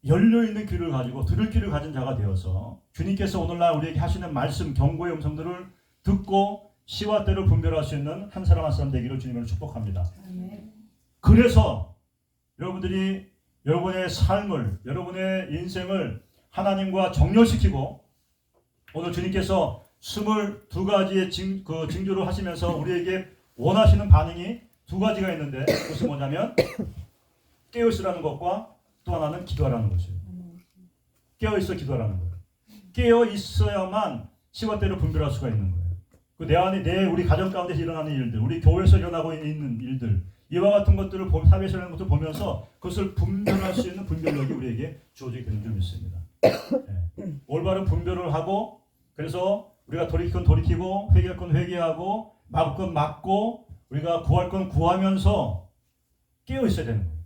Speaker 1: 열려있는 귀를 가지고 들을 귀를 가진 자가 되어서 주님께서 오늘날 우리에게 하시는 말씀, 경고의 음성들을 듣고 시와 때를 분별할 수 있는 한 사람 한 사람 되기를 주님으로 축복합니다. 그래서 여러분들이 여러분의 삶을, 여러분의 인생을 하나님과 정렬시키고 오늘 주님께서 22가지의 징조를 하시면서 우리에게 원하시는 반응이 두 가지가 있는데 그것은 뭐냐면 깨어있으라는 것과 또 하나는 기도하라는 것이에요. 깨어있어 기도하라는 거예요. 깨어있어야만 시와 때를 분별할 수가 있는 거예요. 그 내 안에 우리 가정 가운데서 일어나는 일들, 우리 교회에서 일어나고 있는 일들, 이와 같은 것들을 사회에서 일어나는 것들을 보면서 그것을 분별할 수 있는 분별력이 우리에게 주어지게 되는 줄 믿습니다. 네. 올바른 분별을 하고 그래서 우리가 돌이킬 건 돌이키고 회개할 건 회개하고 막을 건 막고 우리가 구할 건 구하면서 깨어 있어야 되는 거예요.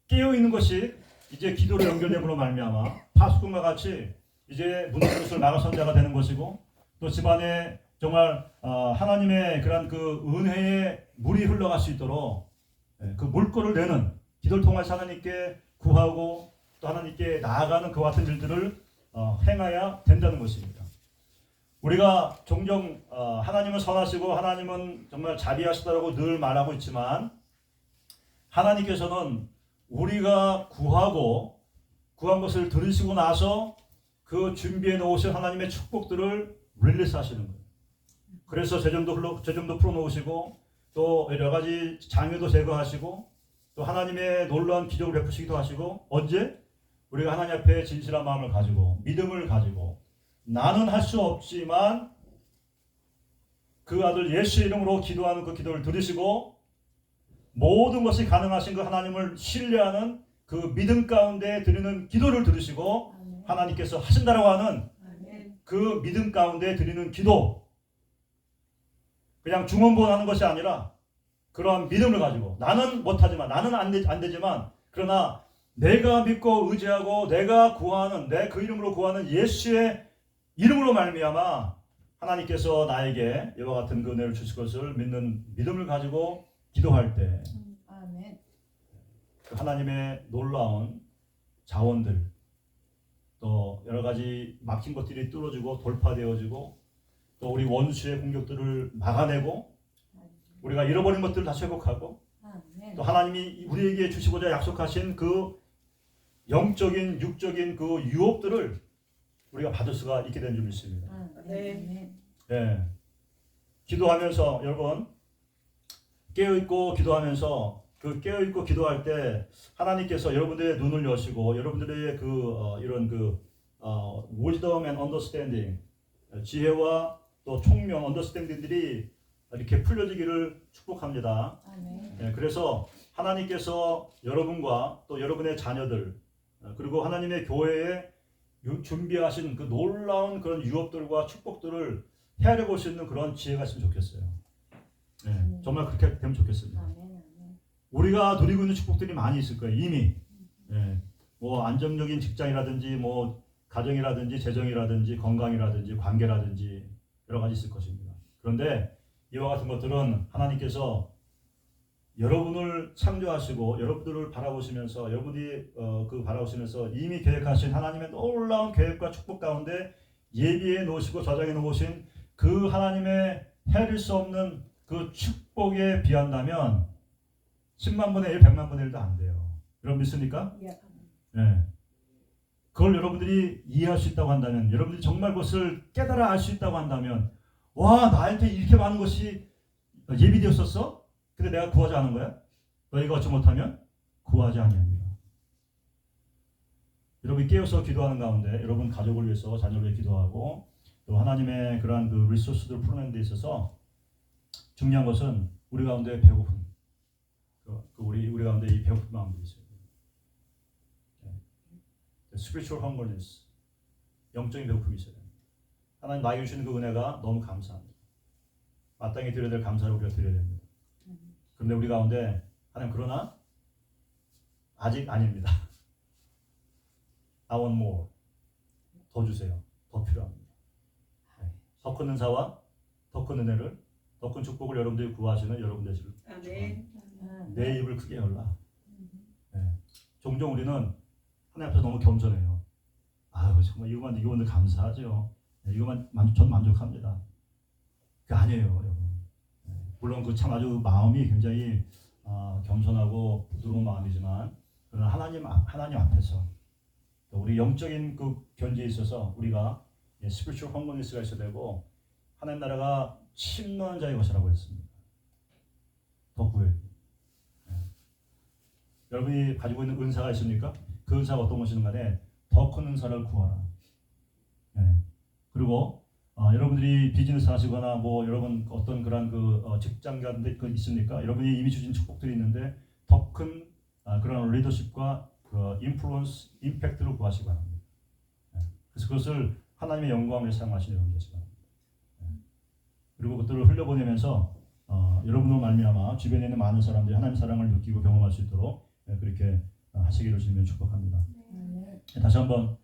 Speaker 1: 깨어 있는 것이 이제 기도로 연결됨으로 말미암아 파수꾼과 같이 이제 무너진 것을 막아선 자가 되는 것이고 또 집안에 정말 하나님의 그런 그 은혜의 물이 흘러갈 수 있도록 그 물꼬를 내는 기도를 통해서 하나님께 구하고 또 하나님께 나아가는 그와 같은 일들을 행해야 된다는 것입니다. 우리가 종종 하나님은 선하시고 하나님은 정말 자비하시다라고 늘 말하고 있지만 하나님께서는 우리가 구한 것을 들으시고 나서 그 준비해 놓으신 하나님의 축복들을 릴리스 하시는 거예요. 그래서 죄점도 풀어놓으시고 또 여러 가지 장애도 제거하시고 또 하나님의 놀라운 기적을 베푸시기도 하시고 언제? 우리가 하나님 앞에 진실한 마음을 가지고 믿음을 가지고 나는 할 수 없지만 그 아들 예수 이름으로 기도하는 그 기도를 들으시고 모든 것이 가능하신 그 하나님을 신뢰하는 그 믿음 가운데 드리는 기도를 들으시고 하나님께서 하신다라고 하는 그 믿음 가운데 드리는 기도, 그냥 중언부언하는 것이 아니라 그러한 믿음을 가지고 나는 못하지만 나는 안 되지만 그러나 내가 믿고 의지하고 내가 구하는 그 이름으로 구하는 예수의 이름으로 말미암아 하나님께서 나에게 이와 같은 그 은혜를 주실 것을 믿는 믿음을 가지고 기도할 때 그 하나님의 놀라운 자원들 또 여러 가지 막힌 것들이 뚫어지고 돌파되어지고 또 우리 원수의 공격들을 막아내고 우리가 잃어버린 것들을 다시 회복하고 또 하나님이 우리에게 주시고자 약속하신 그 영적인 육적인 그 유업들을 우리가 받을 수가 있게 된 줄 믿습니다. 기도하면서 여러분 깨어있고 기도하면서 그 깨어 있고 기도할 때 하나님께서 여러분들의 눈을 여시고 여러분들의 이런 wisdom and understanding, 지혜와 또 총명 understanding들이 이렇게 풀려지기를 축복합니다. 네, 그래서 하나님께서 여러분과 또 여러분의 자녀들 그리고 하나님의 교회에 준비하신 그 놀라운 그런 유업들과 축복들을 헤아려 볼 수 있는 그런 지혜가 있으면 좋겠어요. 네, 정말 그렇게 되면 좋겠습니다. 우리가 누리고 있는 축복들이 많이 있을 거예요. 이미 뭐 안정적인 직장이라든지 뭐 가정이라든지 재정이라든지 건강이라든지 관계라든지 여러 가지 있을 것입니다. 그런데 이와 같은 것들은 하나님께서 여러분을 창조하시고 여러분들을 바라보시면서 여러분이 바라보시면서 이미 계획하신 하나님의 놀라운 계획과 축복 가운데 예비해 놓으시고 저장해 놓으신 그 하나님의 헤아릴 수 없는 그 축복에 비한다면 10만 분의 1, 100만 분의 1도 안 돼요. 여러분 믿습니까? 네. 그걸 여러분들이 이해할 수 있다고 한다면, 여러분들이 정말 그것을 깨달아 알 수 있다고 한다면, 와, 나한테 이렇게 많은 것이 예비되었었어? 근데 내가 구하지 않은 거야? 너희가 얻지 못하면 구하지 아니합니다. 여러분이 깨어서 기도하는 가운데 여러분 가족을 위해서 자녀를 위해 기도하고 또 하나님의 그러한 그 리소스들을 풀어내는 데 있어서 중요한 것은 우리 가운데 배고픔, 우리 가운데 이 배고픈 마음들이 있어요. spiritual hungerness, 영적인 배고픔이 있어요. 하나님 나에게 주시는 그 은혜가 너무 감사합니다. 마땅히 드려야 될 감사를 우리가 드려야 됩니다. 그런데 우리 가운데 하나님 그러나 아직 아닙니다. I want more. 더 주세요. 더 필요합니다. 더 큰 은사와 더 큰 은혜를, 더 큰 축복을 여러분들이 구하시는 여러분 되시길 축복합니다. 내 입을 크게 열라. 종종 우리는 하나님 앞에서 너무 겸손해요. 아유 정말 이거만 감사하죠. 이거만 전 만족합니다. 그게 아니에요, 여러분. 물론 그 참 아주 마음이 굉장히 겸손하고 부드러운 마음이지만 그러나 하나님 앞에서 우리 영적인 그 견지에 있어서 우리가 스피리추얼 헝거니스가 있어야 되고 하나님 나라가 침노한 자의 것이라고 했습니다. 더 구해야 돼요. 여러분이 가지고 있는 은사가 있습니까? 그 은사가 어떤 것이든 간에 더 큰 은사를 구하라. 그리고 여러분들이 비즈니스 하시거나 뭐 여러분 어떤 그런 직장 같은 데 있습니까? 여러분이 이미 주신 축복들이 있는데 더 큰 그런 리더십과 그 인플루언스, 임팩트를 구하시기 바랍니다. 그래서 그것을 하나님의 영광을 사용하시는 여러분 되시기 바랍니다. 그리고 그것들을 흘려보내면서 여러분으로 말미암아 주변에 있는 많은 사람들이 하나님의 사랑을 느끼고 경험할 수 있도록 그렇게 하시기를 주님을 축복합니다. 다시 한번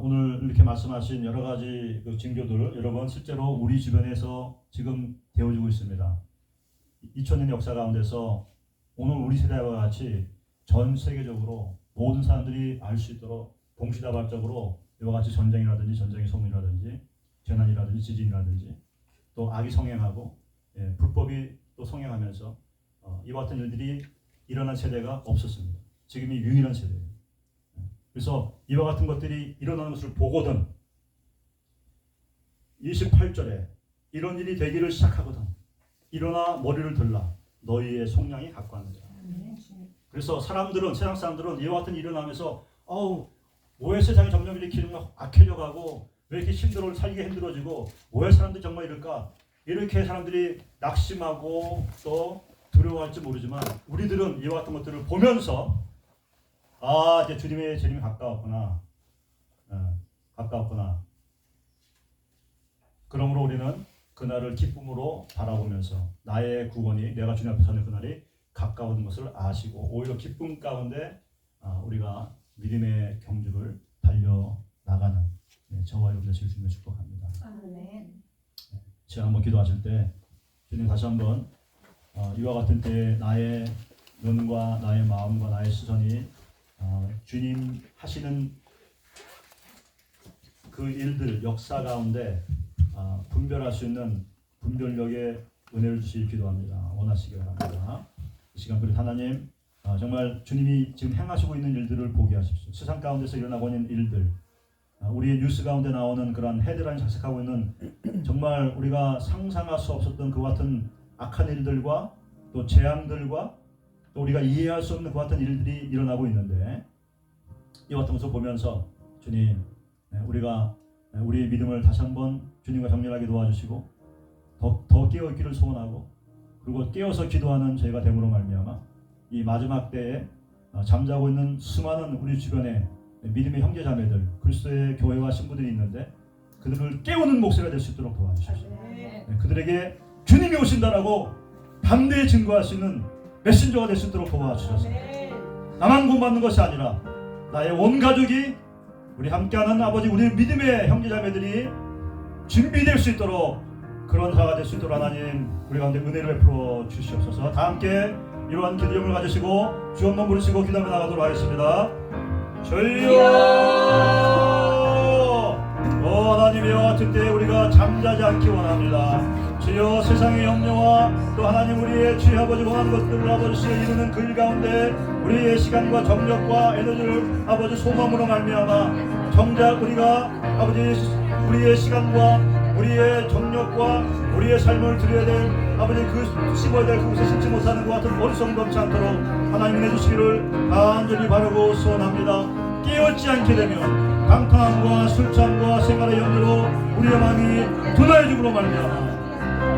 Speaker 1: 오늘 이렇게 말씀하신 여러 가지 그 징조들을 여러분 실제로 우리 주변에서 지금 되어지고 있습니다. 2000년의 역사 가운데서 오늘 우리 세대와 같이 전 세계적으로 모든 사람들이 알 수 있도록 동시다발적으로 이와 같이 전쟁의 소문이라든지 재난이라든지 지진이라든지 또 악이 성행하고 불법이 또 성행하면서 이와 같은 일들이 일어난 세대가 없었습니다. 지금이 유일한 세대예요. 그래서 이와 같은 것들이 일어나는 것을 보거든 28절에 이런 일이 되기를 시작하거든 일어나 머리를 들라 너희의 속량이 가까웠느니라. 그래서 세상 사람들은 이와 같은 일이 일어나면서 왜 세상이 점점 이렇게 악해져 가고 왜 이렇게 살기가 힘들어지고 왜 사람들이 정말 이럴까 이렇게 사람들이 낙심하고 또 두려워할지 모르지만 우리들은 이와 같은 것들을 보면서 이제 주님의 재림이 가까웠구나. 그러므로 우리는 그날을 기쁨으로 바라보면서 나의 구원이 내가 주님 앞에 서는 그날이 가까운 것을 아시고 오히려 기쁨 가운데 우리가 믿음의 경주를 달려나가는 저와 여러분 되시길 주님을 축복합니다.
Speaker 4: 아멘.
Speaker 1: 제가 한번 기도하실 때 주님 다시 한번 이와 같은 때에 나의 눈과 나의 마음과 나의 시선이 주님 하시는 그 일들 역사 가운데 분별할 수 있는 분별력의 은혜를 주시기 기도합니다. 원하시기 바랍니다. 이 시간 그릇 하나님 정말 주님이 지금 행하시고 있는 일들을 보게 하십시오. 세상 가운데서 일어나고 있는 일들 우리의 뉴스 가운데 나오는 그런 헤드라인 작색하고 있는 정말 우리가 상상할 수 없었던 그 같은 악한 일들과 또 재앙들과 또 우리가 이해할 수 없는 그 같은 일들이 일어나고 있는데 이 같은 것을 보면서 주님, 우리가 우리의 믿음을 다시 한번 주님과 정렬하게 도와주시고 더 깨어있기를 소원하고 그리고 깨어서 기도하는 저희가 됨으로 말미암아 이 마지막 때에 잠자고 있는 수많은 우리 주변에 믿음의 형제자매들 그리스도의 교회와 신부들이 있는데 그들을 깨우는 목소리가 될 수 있도록 도와주십시오. 그들에게 주님이 오신다라고 담대히 증거할 수 있는 메신저가 될 수 있도록 도와주셔서 나만 구원받는 것이 아니라 나의 온 가족이 우리 함께하는 아버지 우리 믿음의 형제자매들이 준비될 수 있도록 그런 자가 될 수 있도록 하나님 우리 가운데 은혜를 베풀어 주시옵소서. 다 함께 이러한 기도점을 가지시고 주 한번 부르시고 기도하며 나가도록 하겠습니다. 주여 하나님이여 같은 때에 우리가 잠자지 않기 원합니다. 주여 세상의 염려와 또 하나님 우리의 주의 아버지 원하는 것들을 아버지 이루는 그 일 가운데 우리의 시간과 정력과 에너지를 아버지 소망으로 말미암아 정작 우리가 아버지 우리의 시간과 우리의 정력과 우리의 삶을 드려야 될 아버지 그 심어야 될 그곳에 심지 못하는 것 같은 어리석음 넘지 않도록 하나님 은혜 주시기를 간절히 바라고 소원합니다. 깨어있지 않게 되면 방탕함과 술취함과 생활의 염려로 우리의 마음이 둔화해지므로 말미암아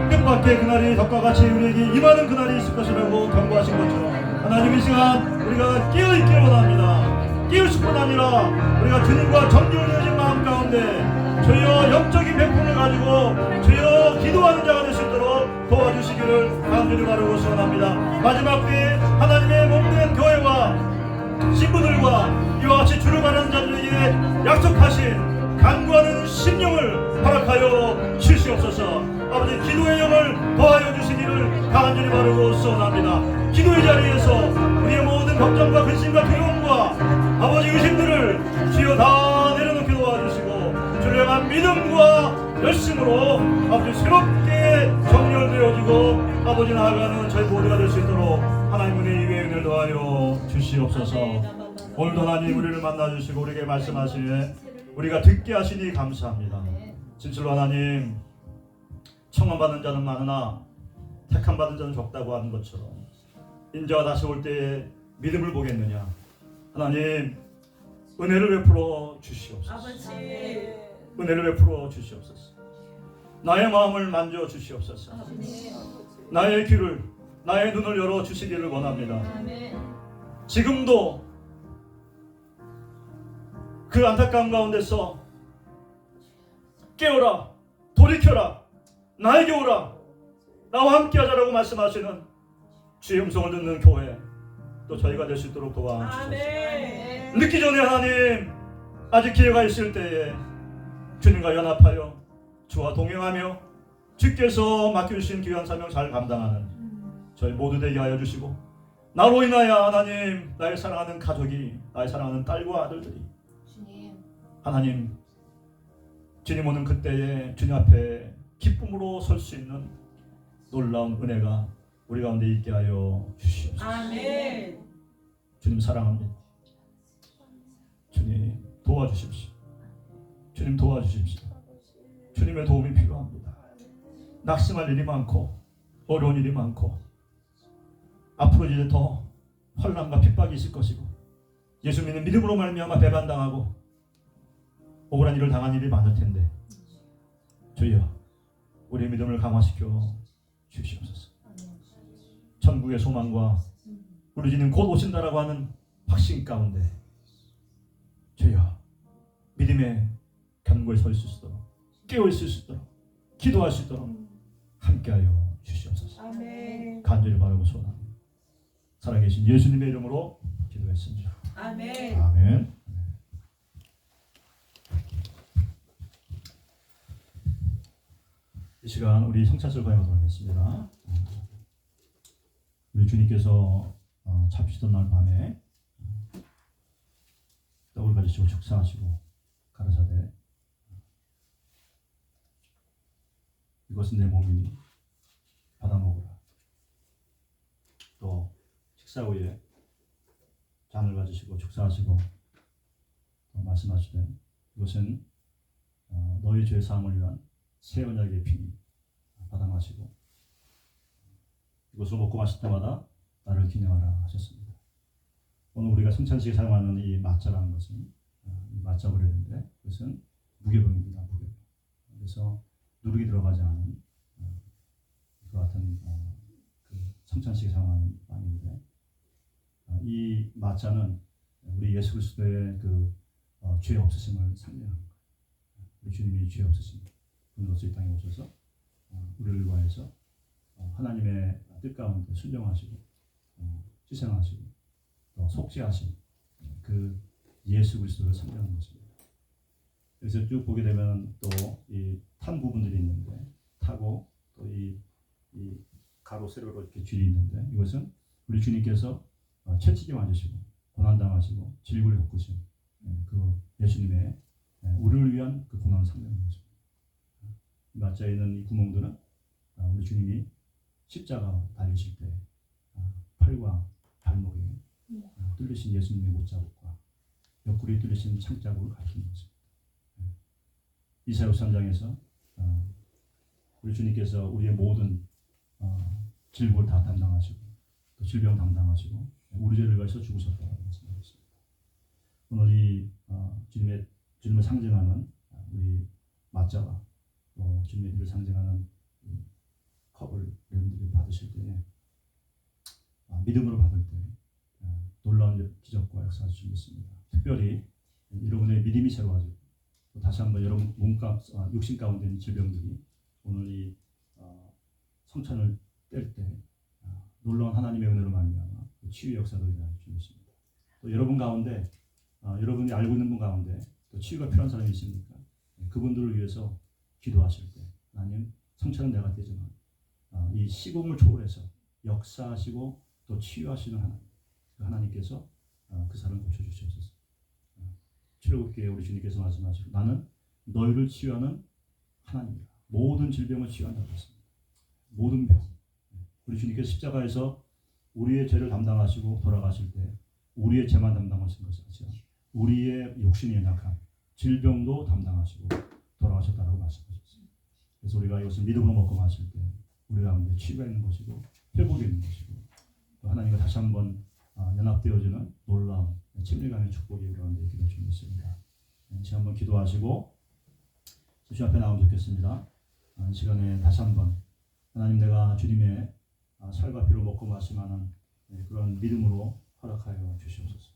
Speaker 1: 뜻밖의 그날이 덕과 같이 우리에게 임하는 그날이 있을 것이라고 경고하신 것처럼 하나님 이 시간 우리가 깨어있기를 원합니다. 깨우실 뿐 아니라 우리가 주님과 정결되어진 마음 가운데 주여 영적인 백품을 가지고 주여 기도하는 자가 될 수 있도록 도와주시기를 간절히 바라고 소원합니다. 마지막 때에 하나님의 몸된 교회와 신부들과 이와 같이 주를 바라는 자들에게 약속하신 간구하는 심령을 허락하여 주시옵소서. 아버지 기도의 영을 더하여 주시기를 간절히 바라고 소원합니다. 기도의 자리에서 우리의 모든 걱정과 근심과 두려움과 아버지 의심들을 주여 다 내려놓게 도와주시고 주를 향한 믿음과 열심으로 아버지 새롭게 정렬되어지고 아버지 나아가는 저희 모두가 될 수 있도록 하나님 은혜의 은혜를 더하여 주시옵소서. 오늘도 하나님 우리를 만나주시고 우리에게 말씀하시니 우리가 듣게 하시니 감사합니다. 진실로 하나님 청함받는 자는 많으나 택함받은 자는 적다고 하는 것처럼 인자가 다시 올 때에 믿음을 보겠느냐. 하나님 은혜를 베풀어 주시옵소서. 은혜를 베풀어 주시옵소서. 나의 마음을 만져 주시옵소서. 나의 귀를 나의 눈을 열어 주시기를 원합니다. 지금도 그 안타까움 가운데서 깨어라 돌이켜라 나에게 오라 나와 함께 하자라고 말씀하시는 주의 음성을 듣는 교회 또 저희가 될 수 있도록 도와주소서. 늦기 전에 하나님 아직 기회가 있을 때에 주님과 연합하여 주와 동행하며 주께서 맡겨주신 귀한 사명 잘 감당하는 저희 모두 되게 하여 주시고 나로 인하여 하나님 나의 사랑하는 가족이 나의 사랑하는 딸과 아들들이 하나님 주님 오는 그때에 주님 앞에 기쁨으로 설 수 있는 놀라운 은혜가 우리 가운데 있게 하여 주시옵소서.
Speaker 2: 아멘.
Speaker 1: 주님 사랑합니다. 주님 도와주십시오. 주님 도와주십시오. 주님의 도움이 필요합니다. 낙심할 일이 많고 어려운 일이 많고 앞으로 이제 더 환난과 핍박이 있을 것이고 예수 믿는 믿음으로 말미암아 배반당하고 억울한 일을 당한 일이 많을 텐데 주여 우리의 믿음을 강화시켜 주시옵소서. 천국의 소망과 우리 주님 곧 오신다라고 하는 확신 가운데 주여 믿음의 견고에 설 수 있도록 깨어있을 수 있도록 기도할 수 있도록 함께하여 주시옵소서.
Speaker 2: 아멘.
Speaker 1: 간절히 바라고 소원합니다. 살아계신 예수님의 이름으로 기도했습니다.
Speaker 2: 아멘.
Speaker 1: 아멘. 이 시간 우리 성찬을 거행하도록 하겠습니다. 우리 주님께서 잡히시던 날 밤에 떡을 가지시고 축사하시고 가라사대 이것은 내 몸이니 받아 먹으라. 또 식사 후에 잔을 가지시고 축사하시고 또 말씀하시되 이것은 너희 죄 사함을 위한 새 언약의 피니 받아 마시고 이것을 먹고 마실 때마다 나를 기념하라 하셨습니다. 오늘 우리가 성찬식에 사용하는 이 맞자라는 것은 이 맞자 브레드인데 그것은 무교병입니다. 무교병. 그래서 누룩이 들어가지 않은 그 같은 그 성찬식에 사용하는 빵인데 이 맞자는 우리 예수 그리스도의 그 죄 없으심을 상징하는 거예요. 우리 주님이 죄 없으심 분으로서 이 땅에 오셔서 우리를 위하여서 하나님의 뜻 가운데 순종하시고 희생하시고 또 속죄하신 그 예수 그리스도를 상징하는 것입니다. 그래서 쭉 보게 되면 또 이 탄 부분들이 있는데 타고 또 이 가로 세로로 이렇게 줄이 있는데 이것은 우리 주님께서 채찍에 맞으시고 고난 당하시고 질고를 겪으신 그 예수님의 우리를 위한 그 고난을 상징하는 것입니다. 맞자에 있는 이 구멍들은 우리 주님이 십자가 달리실 때 팔과 발목에 뚫리신 예수님의 못자국과 옆구리에 뚫리신 창자국을 가리키는 것입니다. 이사야 3장에서 우리 주님께서 우리의 모든 질고를 다 담당하시고 또 질병 담당하시고 우리 죄를 위해서 죽으셨다고 말씀하셨습니다. 오늘 이 주님을 상징하는 우리 맞자가 또 주님의 일을 상징하는 컵을 여러분들이 받으실 때에 믿음으로 받을 때 놀라운 기적과 역사가 주셨습니다. 특별히 여러분의 믿음이 새로워지고 또 다시 한번 여러분 육신 가운데 있는 질병들이 오늘 이 성찬을 뗄 때 놀라운 하나님의 은혜로 말미암아 치유의 역사도 일어나게 주셨습니다. 또 여러분 가운데 여러분이 알고 있는 분 가운데 또 치유가 필요한 사람이 있습니까? 그분들을 위해서 기도하실 때 하나님 성찬은 내가 떼지만 이 시공을 초월해서 역사하시고 또 치유하시는 하나님께서 그 사람을 고쳐주시옵소서. 출애굽기에 우리 주님께서 말씀하시고 나는 너희를 치유하는 하나님이다. 모든 질병을 치유한다고 했습니다. 모든 병. 우리 주님께서 십자가에서 우리의 죄를 담당하시고 돌아가실 때 우리의 죄만 담당하신 것이 아니라 우리의 욕심이 연약한 질병도 담당하시고 돌아가셨다고 말씀하셨습니다. 그래서 우리가 이것을 믿음으로 먹고 마실 때 우리 가운데 치유가 있는 것이고 회복이 있는 것이고 또 하나님과 다시 한번 연합되어지는 놀라운 친밀감의 축복이 우리 가운데 있게 될 줄 믿습니다. 이 시간 한번 기도하시고 주님 앞에 나오면 좋겠습니다. 이 시간에 다시 한번 하나님 내가 주님의 살과 피로 먹고 마시마는 그런 믿음으로 허락하여 주시옵소서.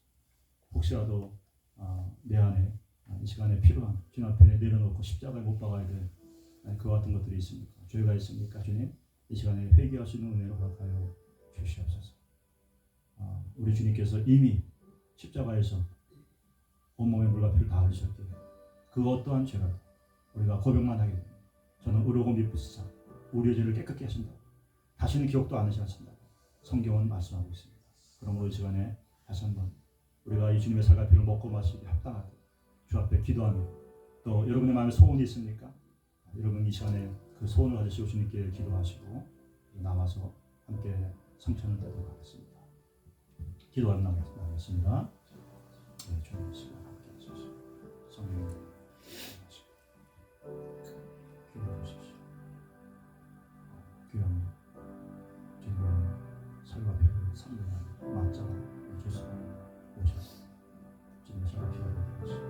Speaker 1: 혹시라도 내 안에 이 시간에 필요한 주님 앞에 내려놓고 십자가에 못 박아야 될 그와 같은 것들이 있습니까? 죄가 있습니까? 주님 이 시간에 회개하시는 은혜로 허락하여 주시옵소서. 우리 주님께서 이미 십자가에서 온몸의 물과 피를 다 흘리셨기에 그 어떠한 죄라도 우리가 고백만 하게 됩니다. 저는 의로고 미쁘시사 우리의 죄를 깨끗게 하신다. 다시는 기억도 안 하신다. 성경은 말씀하고 있습니다. 그러므로 이 시간에 다시 한번 우리가 이 주님의 살과 피를 먹고 마시기 합당하게 주 앞에 기도하며 또 여러분의 마음에 소원이 있습니까? 여러분 이 시간에 그 소원을 가지시고 주님께 기도하시고 남아서 함께 성찬을 떼도록 하겠습니다. 기도하는 나가겠습니다. 네, 주님 이 시간 함께 하소서. 성령님 기도해 주십시오. 귀한 주님의 살과 피를 상징하는 맞자가 주시고 오셔서 주님의 살과 피가 되어주시고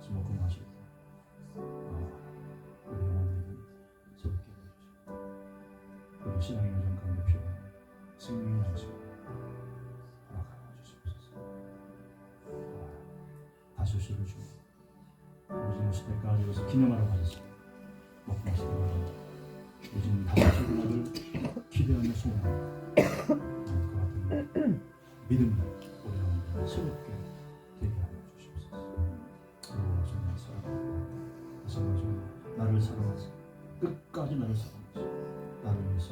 Speaker 1: 지금 먹고 마실 때 우리 영혼들이 새롭게 해주시고 우리 신앙의 여정 가운데 필요한 생명의 양식을 허락하여 주시옵소서. 다시 오시를 주고 우리 지금 오실 때까지 이것을 기념하러 가셨습니다. 먹고 마실 때마다 요즘 다시 오실 날을 기대하며 소원합니다. 그 같은 믿음을 우리 가운데 새롭게 되게 하여 주시옵소서. 그리고 정말 사랑하고 다시 한번 나를 사랑하시 끝까지 나를 사랑하시 나를 위해서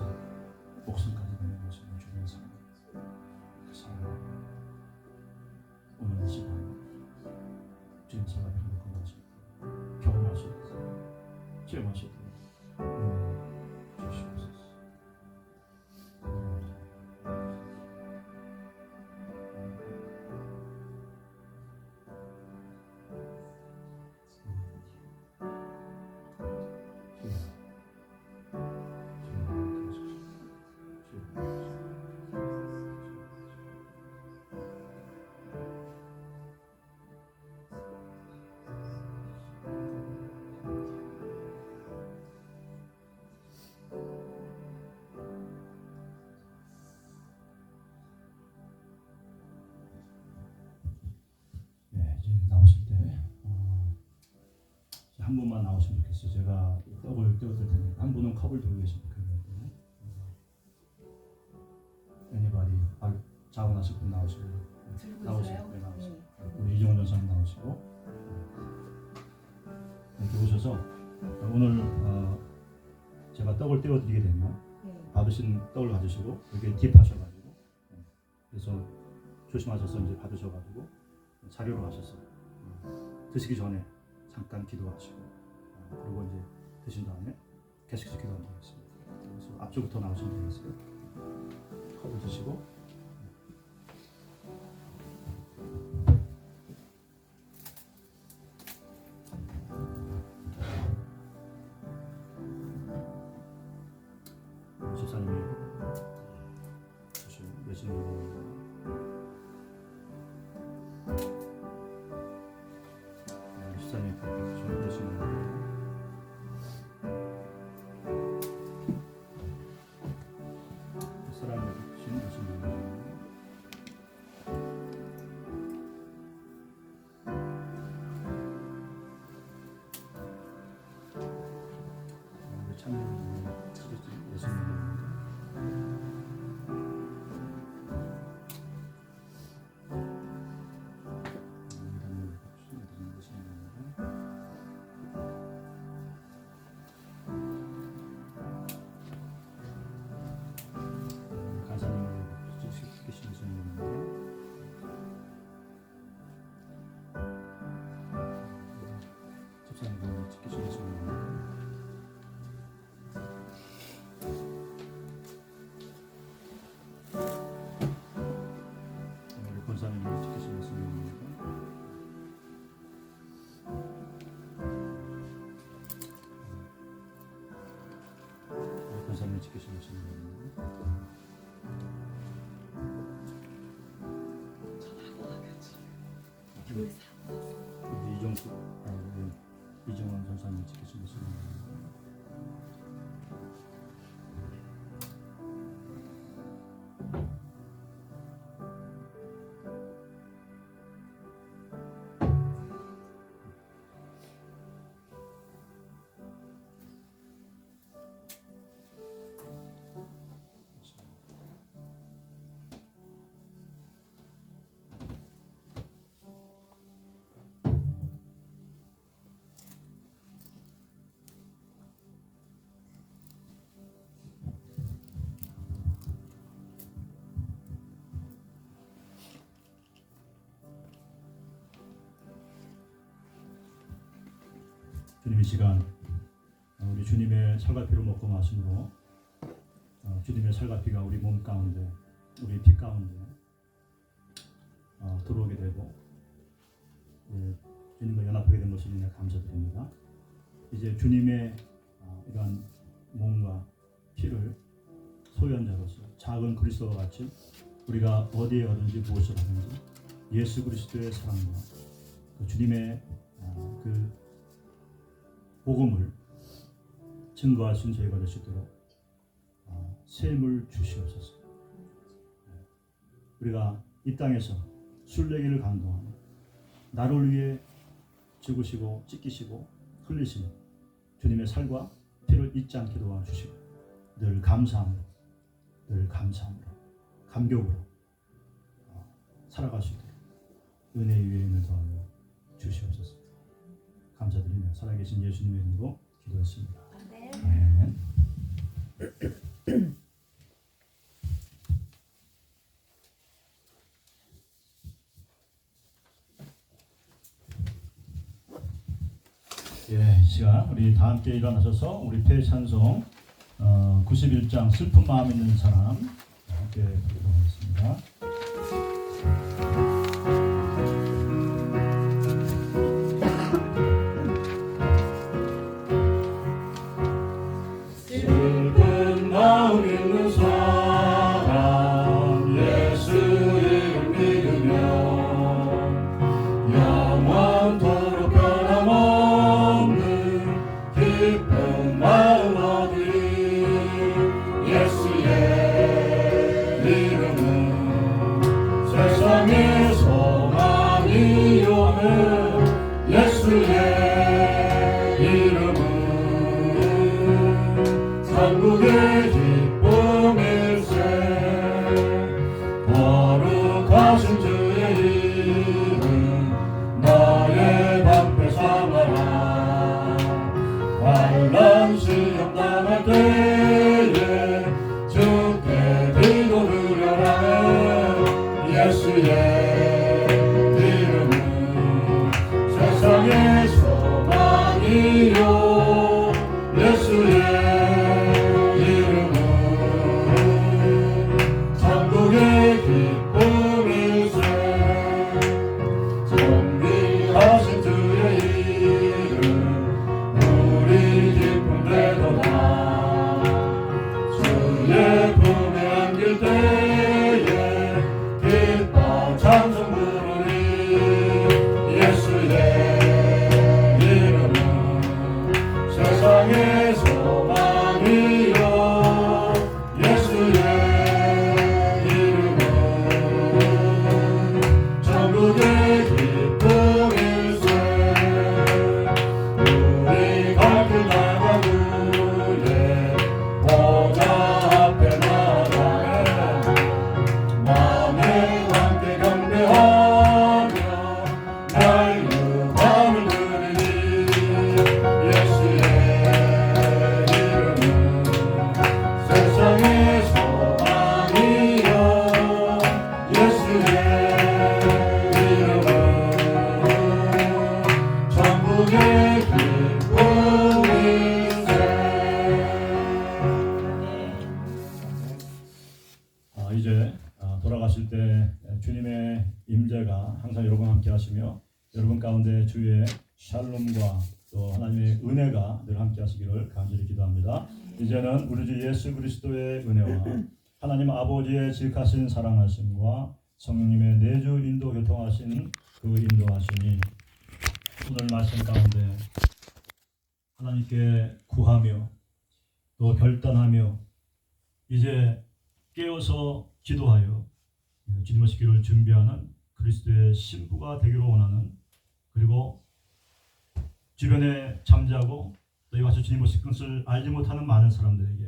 Speaker 1: 목숨까지 내는 것을 주님의 사랑 그 사랑을 오늘 이 시간 주님 사랑을 받고 마시고 경험하시고 체험하시고 주시옵소서. 나오시면 좋겠어요. 제가 떡을 떼어드릴 테니 한 분은 컵을 들고 계시면 좋겠는데 애니바디 자원하실 분 나오시고 나오시고 네, 나오시고 우리 이정원 전사님 나오시고 이렇게 오셔서 오늘 제가 떡을 떼어드리게 되면 받으신 떡을 가지시고 여기에 딥하셔가지고 그래서 조심하셔서 이제 받으셔가지고 자료로 가셔서 드시기 전에 잠깐 기도하시고 그리고 이제 드신 다음에 계속해서 기도하면 되겠습니다. 그래서 앞쪽부터 나오시면 되겠어요. 컵을 드시고 집사님이 내시는 분입니다. 집사님이 그렇게 내시는 분입니다. 사랑을 주신 분입니다. 우리 참여를 예수님 권사님이 지키시는 예수님입니다. 권사님이 지키시는 예수님입니다. 우리 이정수 이정원 전사님이 지키시는 예수님입니다. 주님 이 시간 우리 주님의 살과 피로 먹고 마심으로 주님의 살과 피가 우리 몸 가운데 우리 피 가운데 들어오게 되고 주님과 연합하게 된 것을 인해 감사드립니다. 이제 주님의 이러한 몸과 피를 소유한 자로서 작은 그리스도와 같이 우리가 어디에 가든지 무엇을 하든지 예수 그리스도의 사랑과 그 주님의 그 복음을 증거할 수 있는 저희가 될 수 있도록 셈을 주시옵소서. 우리가 이 땅에서 순례기를 가는 동안 나를 위해 죽으시고 찢기시고 흘리신 주님의 살과 피를 잊지 않게 도와주시고 늘 감사함으로 감격으로 살아갈 수 있도록 은혜의 위에 더하여 주시옵소서. 감사드리며 살아계신 예수님의 이름으로 기도했습니다. 아멘. 예, 이 시간 우리 다 함께 일어나셔서 우리 폐찬송 91장 슬픈 마음 있는 사람 함께 기도하겠습니다.
Speaker 3: 슬픈 마음 있는 사람 예수 이름 믿으면 영원토록 변함없는 기쁜 마음 얻으리. 예수의 이름은 세상의 소망이오는 예수의 이름 천국의 기쁨일세. 거룩하신 주의 이름 나의 방패 삼아라. 환난 시험 당할 때에 주께 기도 드려라. 예수의 이름은 세상의 소망이요. 예수의 이름은 천국의 기쁨일세. 존귀하신 주의 이름 우리 기쁨 되도다. 주의 품에 안길 때에 기뻐 찬송 부르리. 예수의 이름은 세상의 소망이요. 예수의 이름은 천국의 기쁨일세. 우리 갈 길 나가 후에 보좌 앞에 나가네. 마음에 함께 경배하며 날 유감을 드리니. 예수의 이름은 세상의 소망이요. 예수의 이름은 천국의 기쁨일세.
Speaker 1: 이제 돌아가실 때 주님의 임재가 항상 여러분 함께 하시며 여러분 가운데 주의 샬롬과 또 하나님의 은혜가 늘 함께 하시기를 간절히 기도합니다. 이제는 우리 주 예수 그리스도의 은혜와 하나님 아버지의 지극하신 사랑하심과 성령님의 내주 인도 교통하신 그 인도하심이 오늘 말씀 가운데 하나님께 구하며 또 결단하며 이제 깨어서 기도하여 주님 오시기를 준비하는 그리스도의 신부가 되기를 원하는, 그리고 주변에 잠자고 또 이와 같이 주님 오실 것을 알지 못하는 많은 사람들에게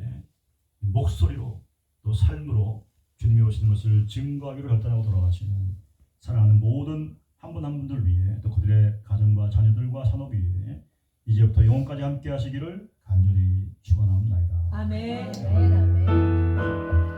Speaker 1: 목소리로 또 삶으로 주님이 오시는 것을 증거하기로 결단하고 돌아가시는 사랑하는 모든 한 분 한 분들 위해 또 그들의 가정과 자녀들과 산업 위에 이제부터 영원까지 함께 하시기를 간절히 축원합니다.
Speaker 2: 아멘.
Speaker 4: 아멘.